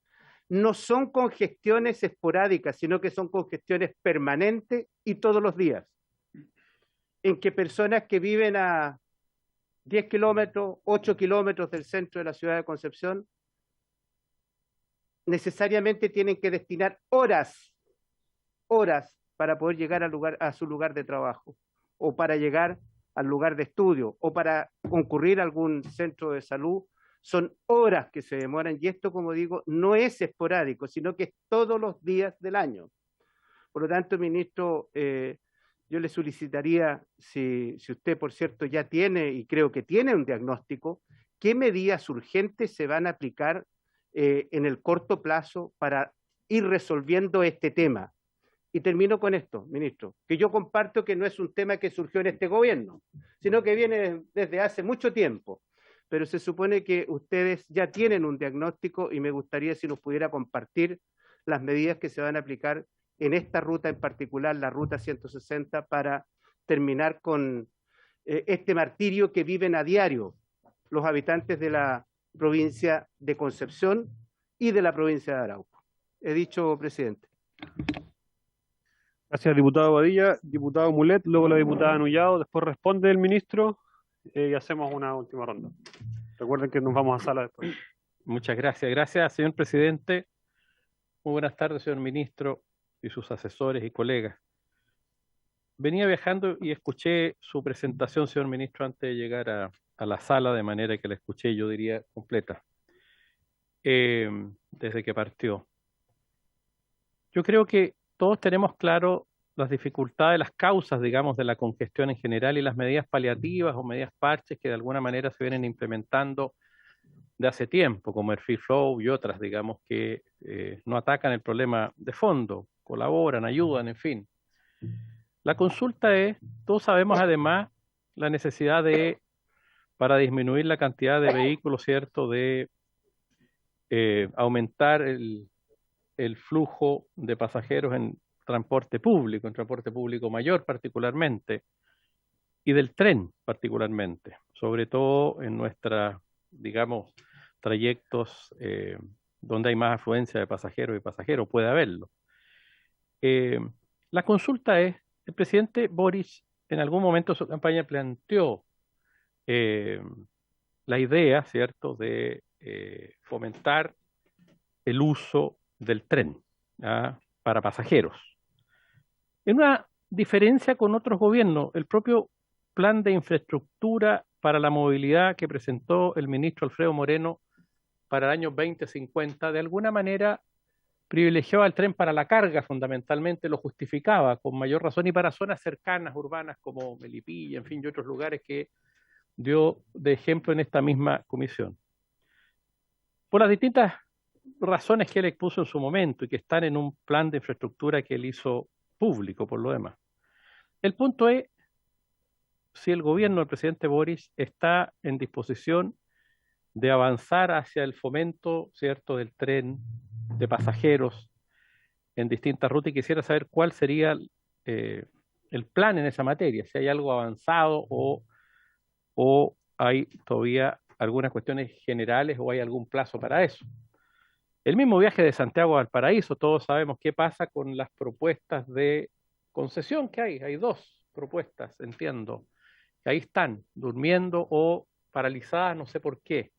S9: no son congestiones esporádicas, sino que son congestiones permanentes y todos los días, en que personas que viven a 10 kilómetros, 8 kilómetros del centro de la ciudad de Concepción, necesariamente tienen que destinar horas para poder llegar a su lugar de trabajo, o para llegar al lugar de estudio, o para concurrir a algún centro de salud. Son horas que se demoran, y esto, como digo, no es esporádico, sino que es todos los días del año. Por lo tanto, ministro, yo le solicitaría, si usted, por cierto, ya tiene, y creo que tiene un diagnóstico, ¿qué medidas urgentes se van a aplicar en el corto plazo para ir resolviendo este tema? Y termino con esto, ministro, que yo comparto que no es un tema que surgió en este gobierno, sino que viene desde hace mucho tiempo, pero se supone que ustedes ya tienen un diagnóstico y me gustaría si nos pudiera compartir las medidas que se van a aplicar en esta ruta en particular, la ruta 160, para terminar con este martirio que viven a diario los habitantes de la provincia de Concepción y de la provincia de Arauco. He dicho, presidente.
S1: Gracias, diputado Badilla. Diputado Mulet, luego la diputada Nullado, después responde el ministro y hacemos una última ronda. Recuerden que nos vamos a sala después.
S10: Muchas gracias. Gracias, señor presidente. Muy buenas tardes, señor ministro y sus asesores y colegas. Venía viajando y escuché su presentación, señor ministro, antes de llegar a la sala, de manera que la escuché, yo diría, completa, desde que partió. Yo creo que todos tenemos claro las dificultades, las causas, digamos, de la congestión en general y las medidas paliativas o medidas parches que de alguna manera se vienen implementando de hace tiempo, como el Free Flow y otras, digamos, que no atacan el problema de fondo, colaboran, ayudan, en fin. La consulta es, todos sabemos además la necesidad de, para disminuir la cantidad de vehículos, ¿cierto?, de aumentar el flujo de pasajeros en transporte público mayor particularmente, y del tren particularmente, sobre todo en nuestra, digamos, trayectos donde hay más afluencia de pasajeros y pasajeros, puede haberlo. La consulta es, el presidente Boric en algún momento de su campaña planteó la idea, ¿cierto?, de fomentar el uso del tren para pasajeros. En una diferencia con otros gobiernos, el propio plan de infraestructura para la movilidad que presentó el ministro Alfredo Moreno para el año 2050, de alguna manera privilegiaba el tren para la carga, fundamentalmente lo justificaba con mayor razón, y para zonas cercanas, urbanas como Melipilla, en fin, y otros lugares que dio de ejemplo en esta misma comisión. Por las distintas razones que él expuso en su momento y que están en un plan de infraestructura que él hizo público por lo demás. El punto es si el gobierno del presidente Boric está en disposición de avanzar hacia el fomento, ¿cierto?, del tren de pasajeros en distintas rutas, y quisiera saber cuál sería el plan en esa materia, si hay algo avanzado o hay todavía algunas cuestiones generales o hay algún plazo para eso. El mismo viaje de Santiago a Valparaíso, todos sabemos qué pasa con las propuestas de concesión que hay dos propuestas, entiendo, que ahí están, durmiendo o paralizadas, no sé por qué.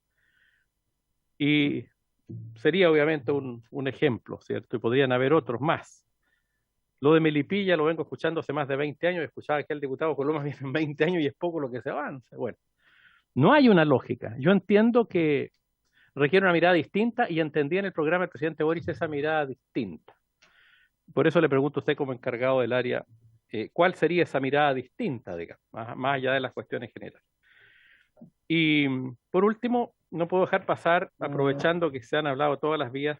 S10: Y sería obviamente un ejemplo, ¿cierto? Y podrían haber otros más. Lo de Melipilla lo vengo escuchando hace más de 20 años, escuchaba que el diputado Coloma viene en 20 años y es poco lo que se avanza. Bueno, no hay una lógica. Yo entiendo que requiere una mirada distinta y entendí en el programa del presidente Boric esa mirada distinta. Por eso le pregunto a usted como encargado del área, ¿cuál sería esa mirada distinta, digamos, más allá de las cuestiones generales? Y por último, no puedo dejar pasar, aprovechando que se han hablado todas las vías,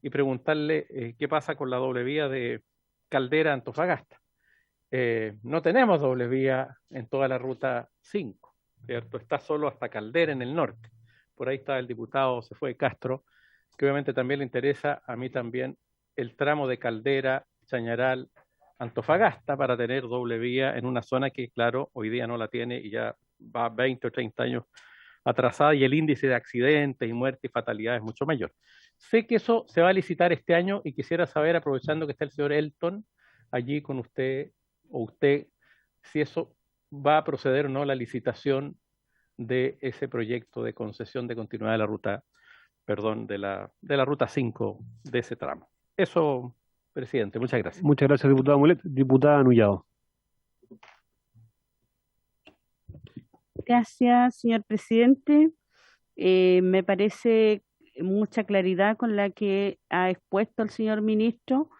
S10: y preguntarle qué pasa con la doble vía de Caldera a Antofagasta. No tenemos doble vía en toda la ruta 5, ¿cierto? Está solo hasta Caldera en el norte. Por ahí está el diputado, se fue Castro, que obviamente también le interesa, a mí también, el tramo de Caldera, Chañaral, Antofagasta, para tener doble vía en una zona que, claro, hoy día no la tiene y ya va 20 o 30 años atrasada y el índice de accidentes y muertes y fatalidades es mucho mayor. Sé que eso se va a licitar este año y quisiera saber, aprovechando que está el señor Elton allí con usted, o usted, si eso va a proceder o no la licitación de ese proyecto de concesión de continuidad de la ruta, perdón, de la ruta 5 de ese tramo. Eso, presidente, muchas gracias.
S1: Muchas gracias, diputado Mulet. Diputada Nullado.
S11: Gracias, señor presidente. Me parece mucha claridad con la que ha expuesto el señor ministro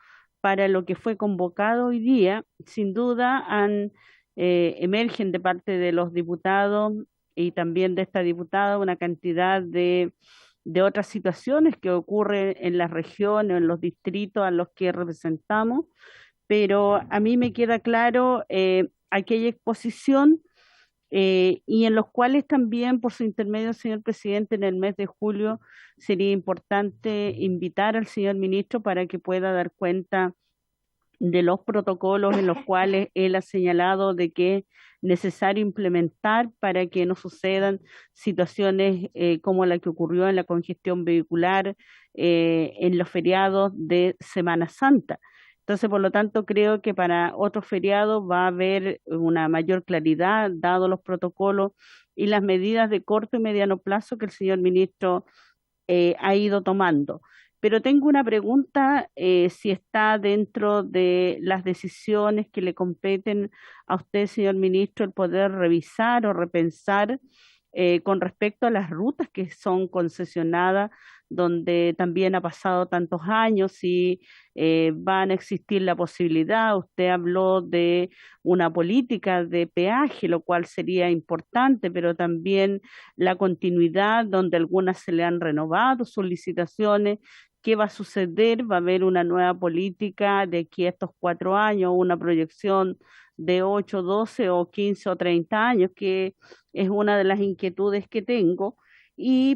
S11: para lo que fue convocado hoy día. Sin duda, emergen de parte de los diputados y también de esta diputada una cantidad de otras situaciones que ocurren en las regiones, en los distritos a los que representamos, pero a mí me queda claro aquella exposición y en los cuales también, por su intermedio, señor presidente, en el mes de julio sería importante invitar al señor ministro para que pueda dar cuenta de los protocolos en los cuales él ha señalado de que es necesario implementar para que no sucedan situaciones como la que ocurrió en la congestión vehicular en los feriados de Semana Santa. Entonces, por lo tanto, creo que para otros feriados va a haber una mayor claridad, dado los protocolos y las medidas de corto y mediano plazo que el señor ministro ha ido tomando. Pero tengo una pregunta, si está dentro de las decisiones que le competen a usted, señor ministro, el poder revisar o repensar con respecto a las rutas que son concesionadas, donde también ha pasado tantos años y van a existir la posibilidad. Usted habló de una política de peaje, lo cual sería importante, pero también la continuidad, donde algunas se le han renovado sus licitaciones. ¿Qué va a suceder? ¿Va a haber una nueva política de aquí a estos 4 años, una proyección de 8, 12 o 15 o 30 años, que es una de las inquietudes que tengo?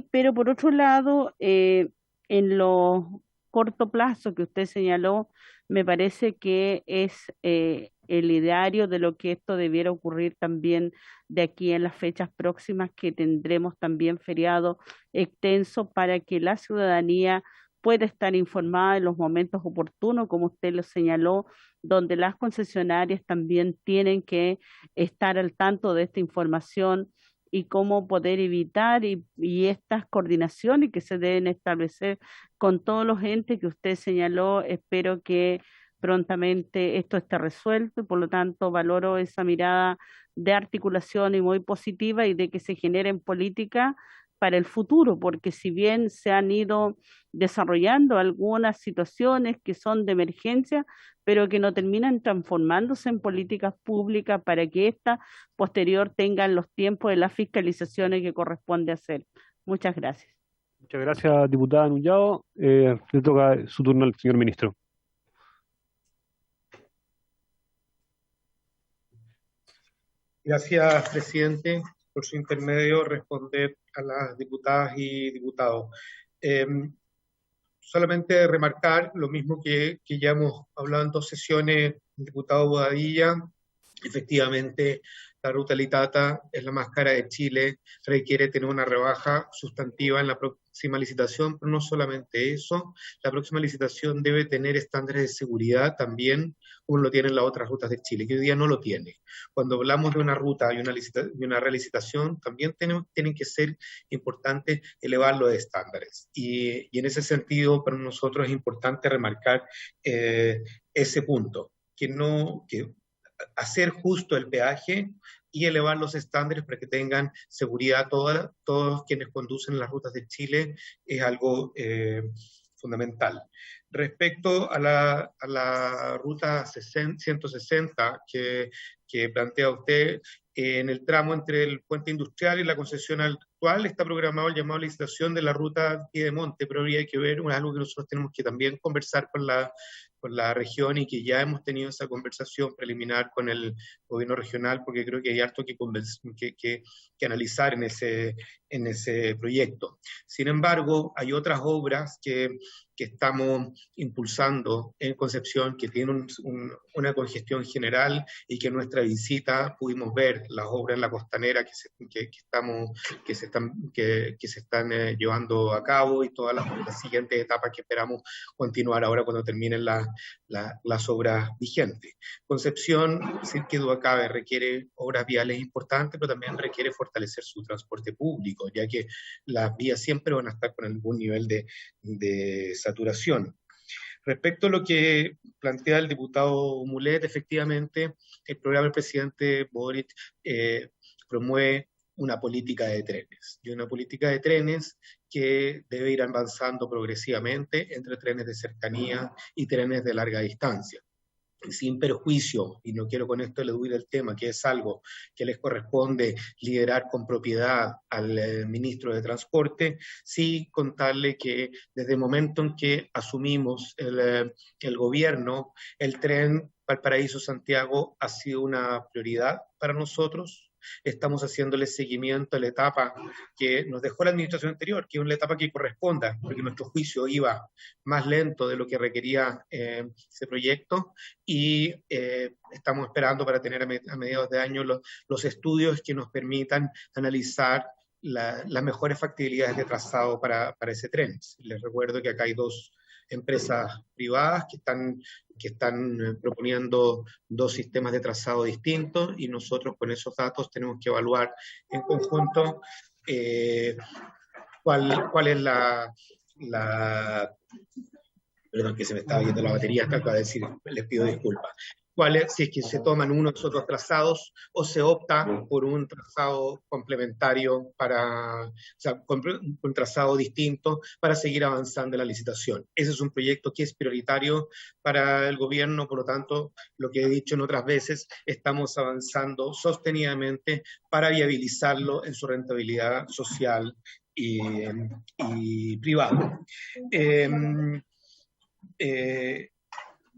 S11: Pero por otro lado, en lo corto plazo que usted señaló, me parece que es el ideario de lo que esto debiera ocurrir también de aquí en las fechas próximas, que tendremos también feriado extenso para que la ciudadanía pueda estar informada en los momentos oportunos, como usted lo señaló, donde las concesionarias también tienen que estar al tanto de esta información y cómo poder evitar y estas coordinaciones que se deben establecer con todos los entes que usted señaló. Espero que prontamente esto esté resuelto y por lo tanto valoro esa mirada de articulación y muy positiva y de que se generen políticas para el futuro, porque si bien se han ido desarrollando algunas situaciones que son de emergencia, pero que no terminan transformándose en políticas públicas para que éstas posterior tengan los tiempos de las fiscalizaciones que corresponde hacer. Muchas gracias.
S1: Muchas gracias, diputada Nullado. Le toca su turno al señor ministro.
S5: Gracias, presidente, por su intermedio responder a las diputadas y diputados. Solamente remarcar lo mismo que ya hemos hablado en 2 sesiones, diputado Bobadilla. Efectivamente, la ruta Litata es la más cara de Chile, requiere tener una rebaja sustantiva en la próxima licitación, pero no solamente eso, la próxima licitación debe tener estándares de seguridad también, como lo tienen las otras rutas de Chile, que hoy día no lo tiene. Cuando hablamos de una ruta y una relicitación, también tienen que ser importantes elevar los estándares. Y en ese sentido, para nosotros es importante remarcar ese punto, que hacer justo el peaje y elevar los estándares para que tengan seguridad todos quienes conducen las rutas de Chile es algo fundamental. Respecto a la ruta 160 que plantea usted, en el tramo entre el puente industrial y la concesión actual está programado el llamado a licitación de la ruta Piedemonte, pero habría que ver, es algo que nosotros tenemos que también conversar con la región y que ya hemos tenido esa conversación preliminar con el gobierno regional, porque creo que hay harto que analizar en ese proyecto. Sin embargo, hay otras obras que estamos impulsando en Concepción que tienen una congestión general y que en nuestra visita pudimos ver las obras en la costanera que se están llevando a cabo y todas las siguientes etapas que esperamos continuar ahora cuando terminen las obras vigentes. Concepción, sin que duda cabe, requiere obras viales importantes, pero también requiere fortalecer su transporte público, ya que las vías siempre van a estar con algún nivel de saturación. Respecto a lo que plantea el diputado Mulet, efectivamente, el programa del presidente Boric promueve una política de trenes, y una política de trenes que debe ir avanzando progresivamente entre trenes de cercanía y trenes de larga distancia, sin perjuicio, y no quiero con esto eludir el tema, que es algo que les corresponde liderar con propiedad al ministro de Transporte, sí contarle que desde el momento en que asumimos el gobierno, el tren Valparaíso-Santiago ha sido una prioridad para nosotros. Estamos haciéndole seguimiento a la etapa que nos dejó la administración anterior, que es una etapa que corresponda, porque nuestro juicio iba más lento de lo que requería ese proyecto, y estamos esperando para tener a mediados de año los estudios que nos permitan analizar las mejores factibilidades de trazado para ese tren. Les recuerdo que acá hay dos empresas privadas que están proponiendo dos sistemas de trazado distintos, y nosotros con esos datos tenemos que evaluar en conjunto cuál es perdón, que se me estaba yendo la batería hasta acá, decir, les pido disculpas. Si es que se toman unos u otros trazados o se opta por un trazado complementario o sea, un trazado distinto para seguir avanzando en la licitación. Ese es un proyecto que es prioritario para el gobierno, por lo tanto, lo que he dicho en otras veces, estamos avanzando sostenidamente para viabilizarlo en su rentabilidad social y privada.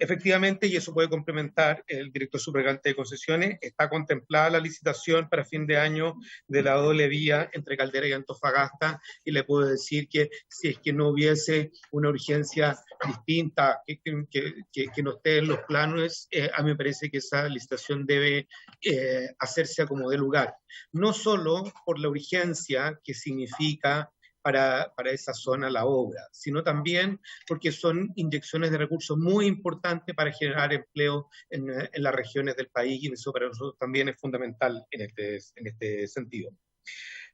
S5: Efectivamente, y eso puede complementar el director subrogante de concesiones, está contemplada la licitación para fin de año de la doble vía entre Caldera y Antofagasta, y le puedo decir que si es que no hubiese una urgencia distinta que no esté en los planos, a mí me parece que esa licitación debe hacerse a como dé lugar. No solo por la urgencia que significa para esa zona la obra, sino también porque son inyecciones de recursos muy importantes para generar empleo en las regiones del país, y eso para nosotros también es fundamental en este sentido.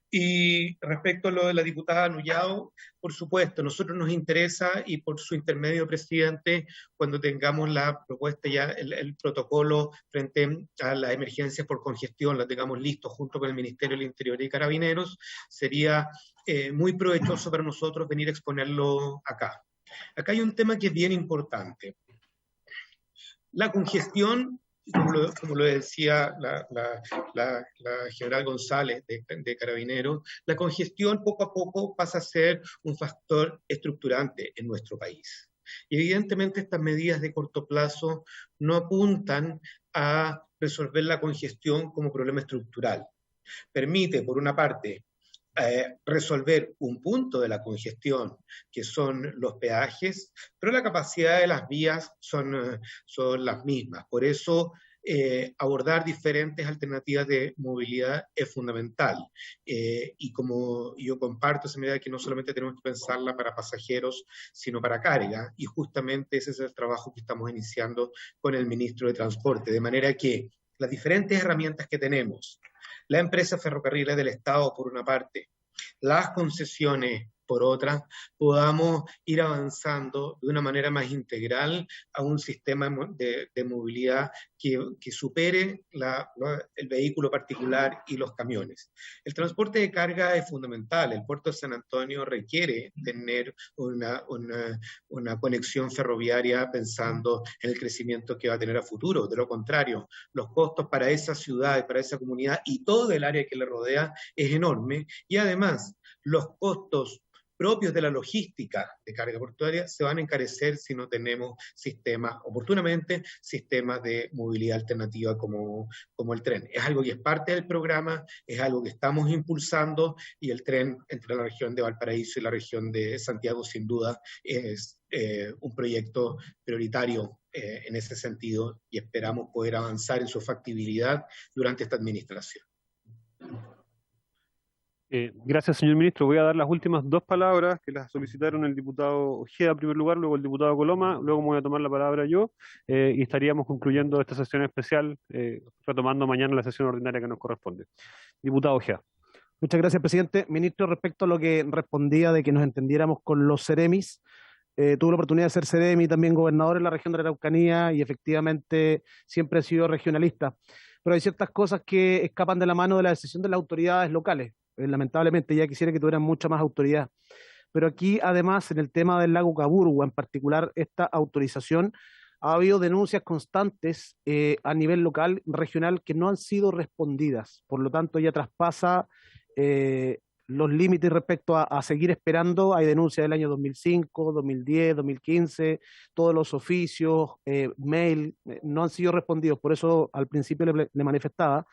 S5: Y respecto a lo de la diputada Nullado, por supuesto, a nosotros nos interesa, y por su intermedio, presidente, cuando tengamos la propuesta ya, el protocolo frente a las emergencias por congestión, la tengamos listo junto con el Ministerio del Interior y Carabineros, sería muy provechoso para nosotros venir a exponerlo acá. Acá hay un tema que es bien importante. La congestión, como lo decía la general González de Carabineros, la congestión poco a poco pasa a ser un factor estructurante en nuestro país. Y evidentemente estas medidas de corto plazo no apuntan a resolver la congestión como problema estructural. Permite, por una parte, resolver un punto de la congestión, que son los peajes, pero la capacidad de las vías son las mismas. Por eso, abordar diferentes alternativas de movilidad es fundamental. Y como yo comparto esa medida, que no solamente tenemos que pensarla para pasajeros, sino para carga, y justamente ese es el trabajo que estamos iniciando con el ministro de Transporte, de manera que las diferentes herramientas que tenemos, la empresa Ferrocarriles del Estado por una parte, las concesiones por otra, podamos ir avanzando de una manera más integral a un sistema de movilidad que supere el vehículo particular y los camiones. El transporte de carga es fundamental. El puerto de San Antonio requiere tener una conexión ferroviaria pensando en el crecimiento que va a tener a futuro. De lo contrario, los costos para esa ciudad, para esa comunidad y todo el área que le rodea es enorme, y además los costos propios de la logística de carga portuaria se van a encarecer si no tenemos oportunamente, sistemas de movilidad alternativa como el tren. Es algo que es parte del programa, es algo que estamos impulsando, y el tren entre la región de Valparaíso y la región de Santiago sin duda es un proyecto prioritario en ese sentido, y esperamos poder avanzar en su factibilidad durante esta administración.
S1: Gracias, señor ministro. Voy a dar las últimas dos palabras que las solicitaron el diputado Ojeda en primer lugar, luego el diputado Coloma, luego me voy a tomar la palabra yo, y estaríamos concluyendo esta sesión especial, retomando mañana la sesión ordinaria que nos corresponde. Diputado Ojeda.
S3: Muchas gracias, presidente. Ministro, respecto a lo que respondía de que nos entendiéramos con los Ceremis, tuve la oportunidad de ser Ceremi, también gobernador en la región de la Araucanía, y efectivamente siempre he sido regionalista. Pero hay ciertas cosas que escapan de la mano de la decisión de las autoridades locales. Lamentablemente, ya quisiera que tuvieran mucha más autoridad. Pero aquí, además, en el tema del lago Caburgua, en particular, esta autorización, ha habido denuncias constantes a nivel local, regional, que no han sido respondidas. Por lo tanto, ya traspasa los límites respecto a seguir esperando. Hay denuncias del año 2005, 2010, 2015, todos los oficios, mail, no han sido respondidos. Por eso al principio le manifestaba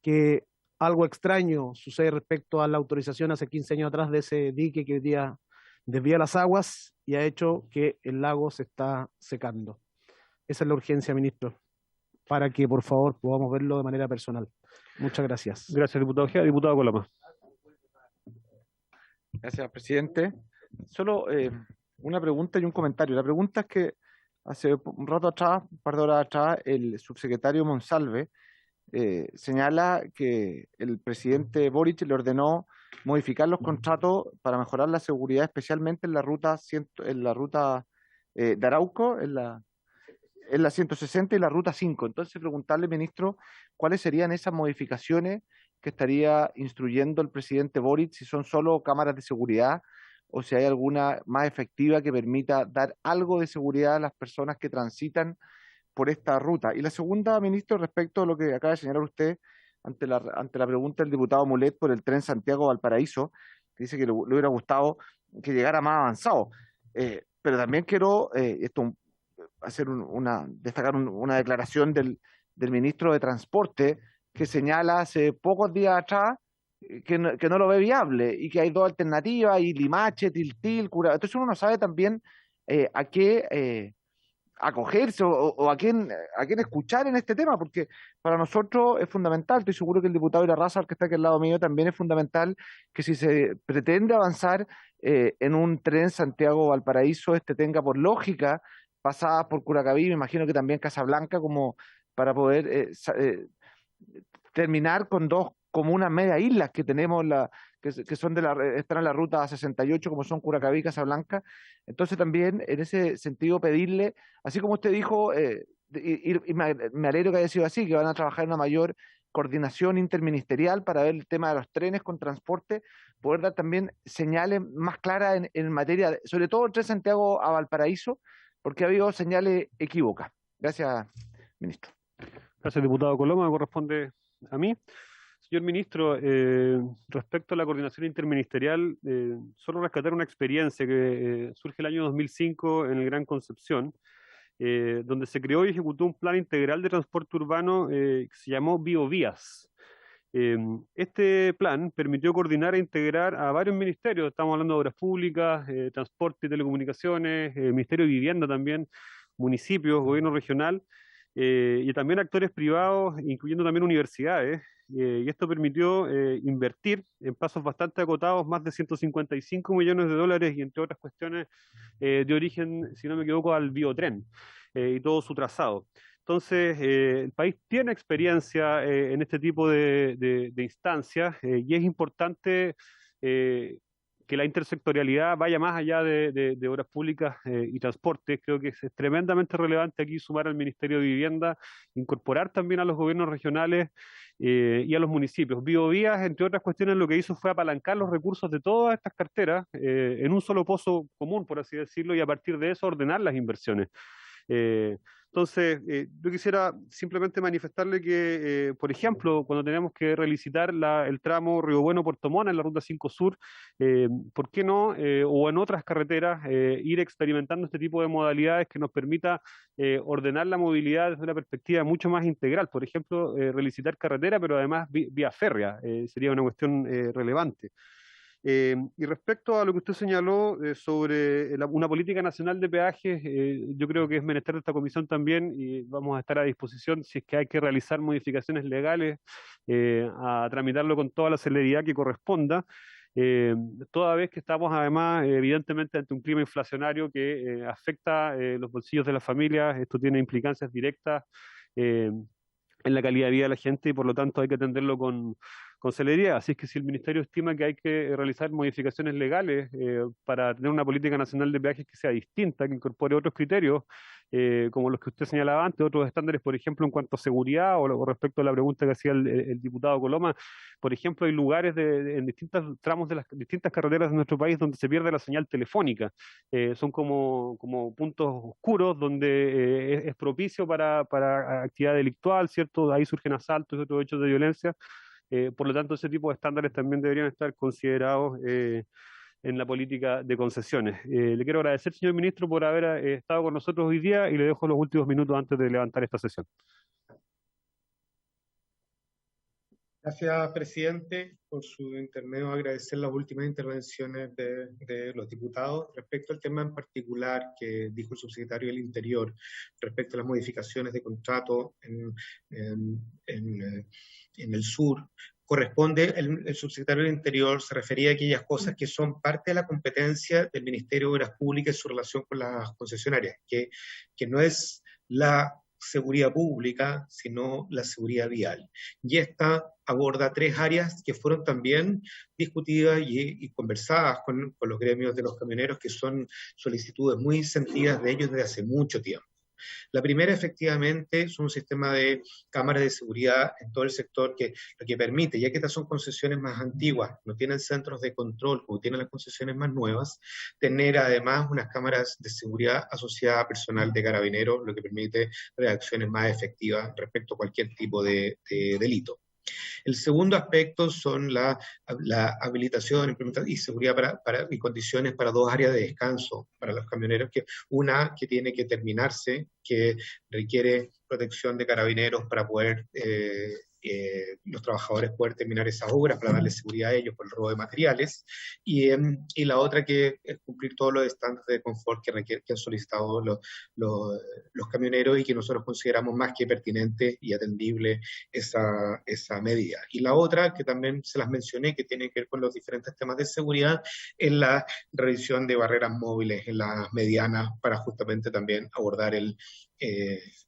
S3: que algo extraño sucede respecto a la autorización hace 15 años atrás de ese dique que hoy día desvía las aguas y ha hecho que el lago se está secando. Esa es la urgencia, ministro, para que por favor podamos verlo de manera personal. Muchas gracias.
S1: Gracias, diputado Ojeda. Diputado Coloma.
S6: Gracias, presidente. Solo una pregunta y un comentario. La pregunta es que hace un rato atrás, un par de horas atrás, el subsecretario Monsalve señala que el presidente Boric le ordenó modificar los contratos para mejorar la seguridad, especialmente en la ruta de Arauco, en la 160 y la ruta 5. Entonces, preguntarle, ministro, ¿cuáles serían esas modificaciones que estaría instruyendo el presidente Boric, si son solo cámaras de seguridad o si hay alguna más efectiva que permita dar algo de seguridad a las personas que transitan por esta ruta? Y la segunda, ministro, respecto a lo que acaba de señalar usted ante la pregunta del diputado Mulet por el tren Santiago-Valparaíso, que dice que le hubiera gustado que llegara más avanzado. Pero también quiero destacar una declaración del ministro de Transporte, que señala hace pocos días atrás que no lo ve viable y que hay dos alternativas, y Limache, Tiltil, Cura. Entonces uno no sabe también a qué acogerse o a quién escuchar en este tema, porque para nosotros es fundamental. Estoy seguro que el diputado Irarrázaval, que está aquí al lado mío, también es fundamental que si se pretende avanzar en un tren Santiago-Valparaíso, tenga por lógica pasadas por Curacaví, me imagino que también Casablanca, como para poder terminar con dos comunas media islas que tenemos, que son están en la ruta 68, como son Curacaví y Casablanca. Entonces también en ese sentido pedirle, así como usted dijo, y me alegro que haya sido así, que van a trabajar en una mayor coordinación interministerial para ver el tema de los trenes con transporte, poder dar también señales más claras en materia, sobre todo el tren Santiago a Valparaíso, porque ha habido señales equívocas. Gracias, ministro.
S1: Gracias, diputado Coloma. Me corresponde a mí. Señor ministro, respecto a la coordinación interministerial, solo rescatar una experiencia que surge el año 2005 en el Gran Concepción, donde se creó y ejecutó un plan integral de transporte urbano que se llamó Biovías. Este plan permitió coordinar e integrar a varios ministerios. Estamos hablando de obras públicas, transporte y telecomunicaciones, Ministerio de Vivienda también, municipios, gobierno regional, y también actores privados, incluyendo también universidades. Y esto permitió invertir en plazos bastante acotados más de 155 millones de dólares, y entre otras cuestiones de origen, si no me equivoco, al biotren y todo su trazado. Entonces, el país tiene experiencia en este tipo de instancias, y es importante que la intersectorialidad vaya más allá de obras públicas y transporte. Creo que es tremendamente relevante aquí sumar al Ministerio de Vivienda, incorporar también a los gobiernos regionales y a los municipios. Biovías, entre otras cuestiones, lo que hizo fue apalancar los recursos de todas estas carteras en un solo pozo común, por así decirlo, y a partir de eso ordenar las inversiones. Entonces, yo quisiera simplemente manifestarle que, por ejemplo, cuando tenemos que relicitar el tramo Río Bueno-Puerto Montt en la Ruta 5 Sur, ¿por qué no? O en otras carreteras, ir experimentando este tipo de modalidades que nos permita ordenar la movilidad desde una perspectiva mucho más integral. Por ejemplo, relicitar carretera, pero además vía férrea, sería una cuestión relevante. Y respecto a lo que usted señaló sobre una política nacional de peajes, yo creo que es menester de esta comisión también y vamos a estar a disposición si es que hay que realizar modificaciones legales, a tramitarlo con toda la celeridad que corresponda. Toda vez que estamos además evidentemente ante un clima inflacionario que afecta los bolsillos de las familias, esto tiene implicancias directas en la calidad de vida de la gente y por lo tanto hay que atenderlo con celeridad. Así es que si el Ministerio estima que hay que realizar modificaciones legales para tener una política nacional de peajes que sea distinta, que incorpore otros criterios, como los que usted señalaba antes, otros estándares, por ejemplo, en cuanto a seguridad o respecto a la pregunta que hacía el diputado Coloma, por ejemplo, hay lugares en distintos tramos de las distintas carreteras de nuestro país donde se pierde la señal telefónica. Son como puntos oscuros donde es propicio para actividad delictual, ¿cierto? Ahí surgen asaltos y otros hechos de violencia. Por lo tanto, ese tipo de estándares también deberían estar considerados en la política de concesiones. Le quiero agradecer, señor ministro, por haber estado con nosotros hoy día y le dejo los últimos minutos antes de levantar esta sesión.
S5: Gracias, presidente. Por su intermedio, agradecer las últimas intervenciones de los diputados. Respecto al tema en particular que dijo el subsecretario del Interior, respecto a las modificaciones de contrato en el sur, corresponde, el subsecretario del Interior se refería a aquellas cosas que son parte de la competencia del Ministerio de Obras Públicas en su relación con las concesionarias, que no es la seguridad pública, sino la seguridad vial. Y esta aborda tres áreas que fueron también discutidas y conversadas con los gremios de los camioneros, que son solicitudes muy sentidas de ellos desde hace mucho tiempo. La primera, efectivamente, es un sistema de cámaras de seguridad en todo el sector que lo que permite, ya que estas son concesiones más antiguas, no tienen centros de control como tienen las concesiones más nuevas, tener además unas cámaras de seguridad asociadas a personal de carabineros, lo que permite reacciones más efectivas respecto a cualquier tipo de delito. El segundo aspecto son la habilitación y seguridad y condiciones para dos áreas de descanso para los camioneros, una que tiene que terminarse, que requiere protección de carabineros para poder los trabajadores poder terminar esas obras, para darle seguridad a ellos por el robo de materiales, y la otra que es cumplir todos los estándares de confort que han solicitado los camioneros y que nosotros consideramos más que pertinente y atendible esa medida. Y la otra, que también se las mencioné, que tiene que ver con los diferentes temas de seguridad, es la revisión de barreras móviles en las medianas para justamente también abordar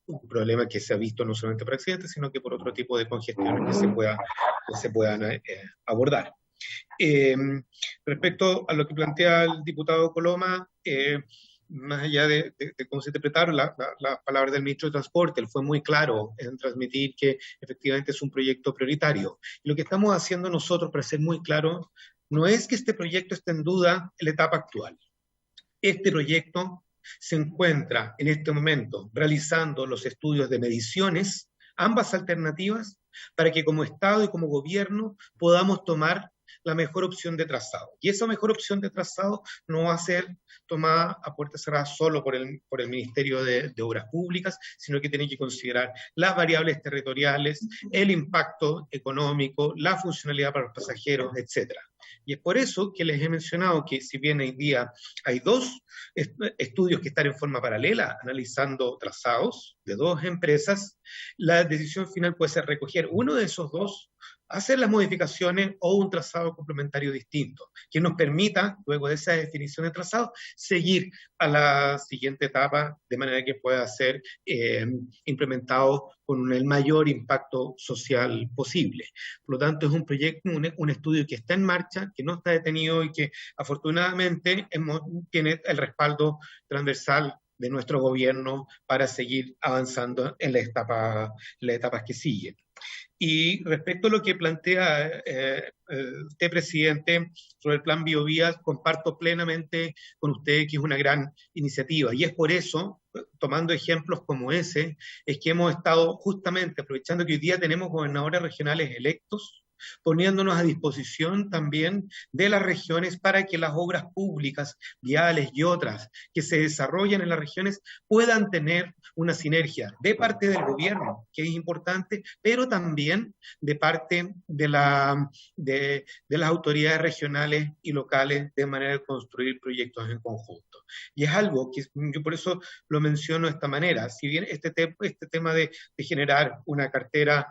S5: un problema que se ha visto no solamente por accidentes, sino que por otro tipo de congestiones que se puedan abordar. Respecto a lo que plantea el diputado Coloma, más allá de cómo se interpretaron las palabras del ministro de Transporte, él fue muy claro en transmitir que efectivamente es un proyecto prioritario. Y lo que estamos haciendo nosotros, para ser muy claro, no es que este proyecto esté en duda en la etapa actual. Este proyecto se encuentra en este momento realizando los estudios de mediciones, ambas alternativas, para que como Estado y como gobierno podamos tomar la mejor opción de trazado. Y esa mejor opción de trazado no va a ser tomada a puertas cerradas solo por el Ministerio de Obras Públicas, sino que tiene que considerar las variables territoriales, el impacto económico, la funcionalidad para los pasajeros, etc. Y es por eso que les he mencionado que si bien hoy día hay dos estudios que están en forma paralela analizando trazados de dos empresas, la decisión final puede ser recoger uno de esos dos, hacer las modificaciones o un trazado complementario distinto, que nos permita, luego de esa definición de trazado, seguir a la siguiente etapa de manera que pueda ser implementado con el mayor impacto social posible. Por lo tanto, es un proyecto, un estudio que está en marcha, que no está detenido y que afortunadamente tiene el respaldo transversal de nuestro gobierno para seguir avanzando en las etapas que siguen. Y respecto a lo que plantea usted, presidente, sobre el plan Biovías, comparto plenamente con usted que es una gran iniciativa. Y es por eso tomando ejemplos como ese, es que hemos estado justamente aprovechando que hoy día tenemos gobernadores regionales electos, poniéndonos a disposición también de las regiones para que las obras públicas, viales y otras que se desarrollan en las regiones puedan tener una sinergia de parte del gobierno, que es importante, pero también de parte de las autoridades regionales y locales, de manera de construir proyectos en conjunto. Y es algo que yo por eso lo menciono de esta manera. Si bien este tema de generar una cartera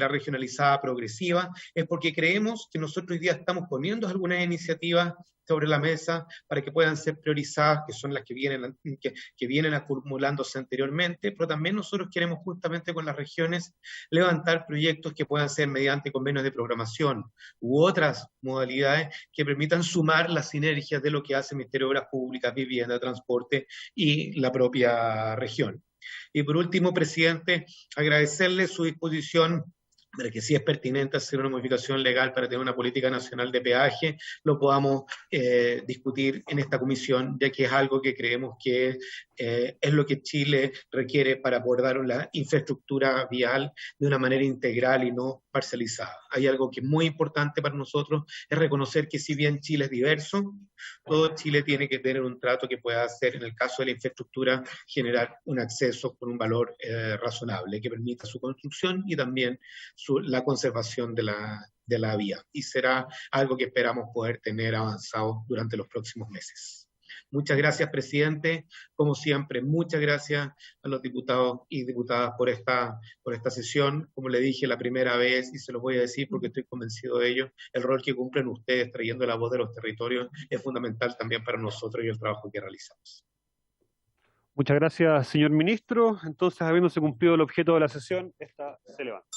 S5: regionalizada progresiva, es porque creemos que nosotros hoy día estamos poniendo algunas iniciativas sobre la mesa para que puedan ser priorizadas, que son las que vienen acumulándose anteriormente, pero también nosotros queremos justamente con las regiones levantar proyectos que puedan ser mediante convenios de programación u otras modalidades que permitan sumar las sinergias de lo que hace el Ministerio de Obras Públicas, Vivienda, Transporte y la propia región. Y por último, presidente, agradecerle su disposición para que si es pertinente hacer una modificación legal para tener una política nacional de peaje, lo podamos discutir en esta comisión, ya que es algo que creemos que es lo que Chile requiere para abordar la infraestructura vial de una manera integral y no parcializada. Hay algo que es muy importante para nosotros, es reconocer que si bien Chile es diverso, todo Chile tiene que tener un trato que pueda hacer, en el caso de la infraestructura, generar un acceso con un valor razonable, que permita su construcción y también la conservación de la vía. Y será algo que esperamos poder tener avanzado durante los próximos meses. Muchas gracias, presidente. Como siempre, muchas gracias a los diputados y diputadas por esta sesión. Como le dije la primera vez, y se lo voy a decir porque estoy convencido de ello, el rol que cumplen ustedes trayendo la voz de los territorios es fundamental también para nosotros y el trabajo que realizamos.
S1: Muchas gracias, señor ministro. Entonces, habiéndose cumplido el objeto de la sesión, esta se levanta.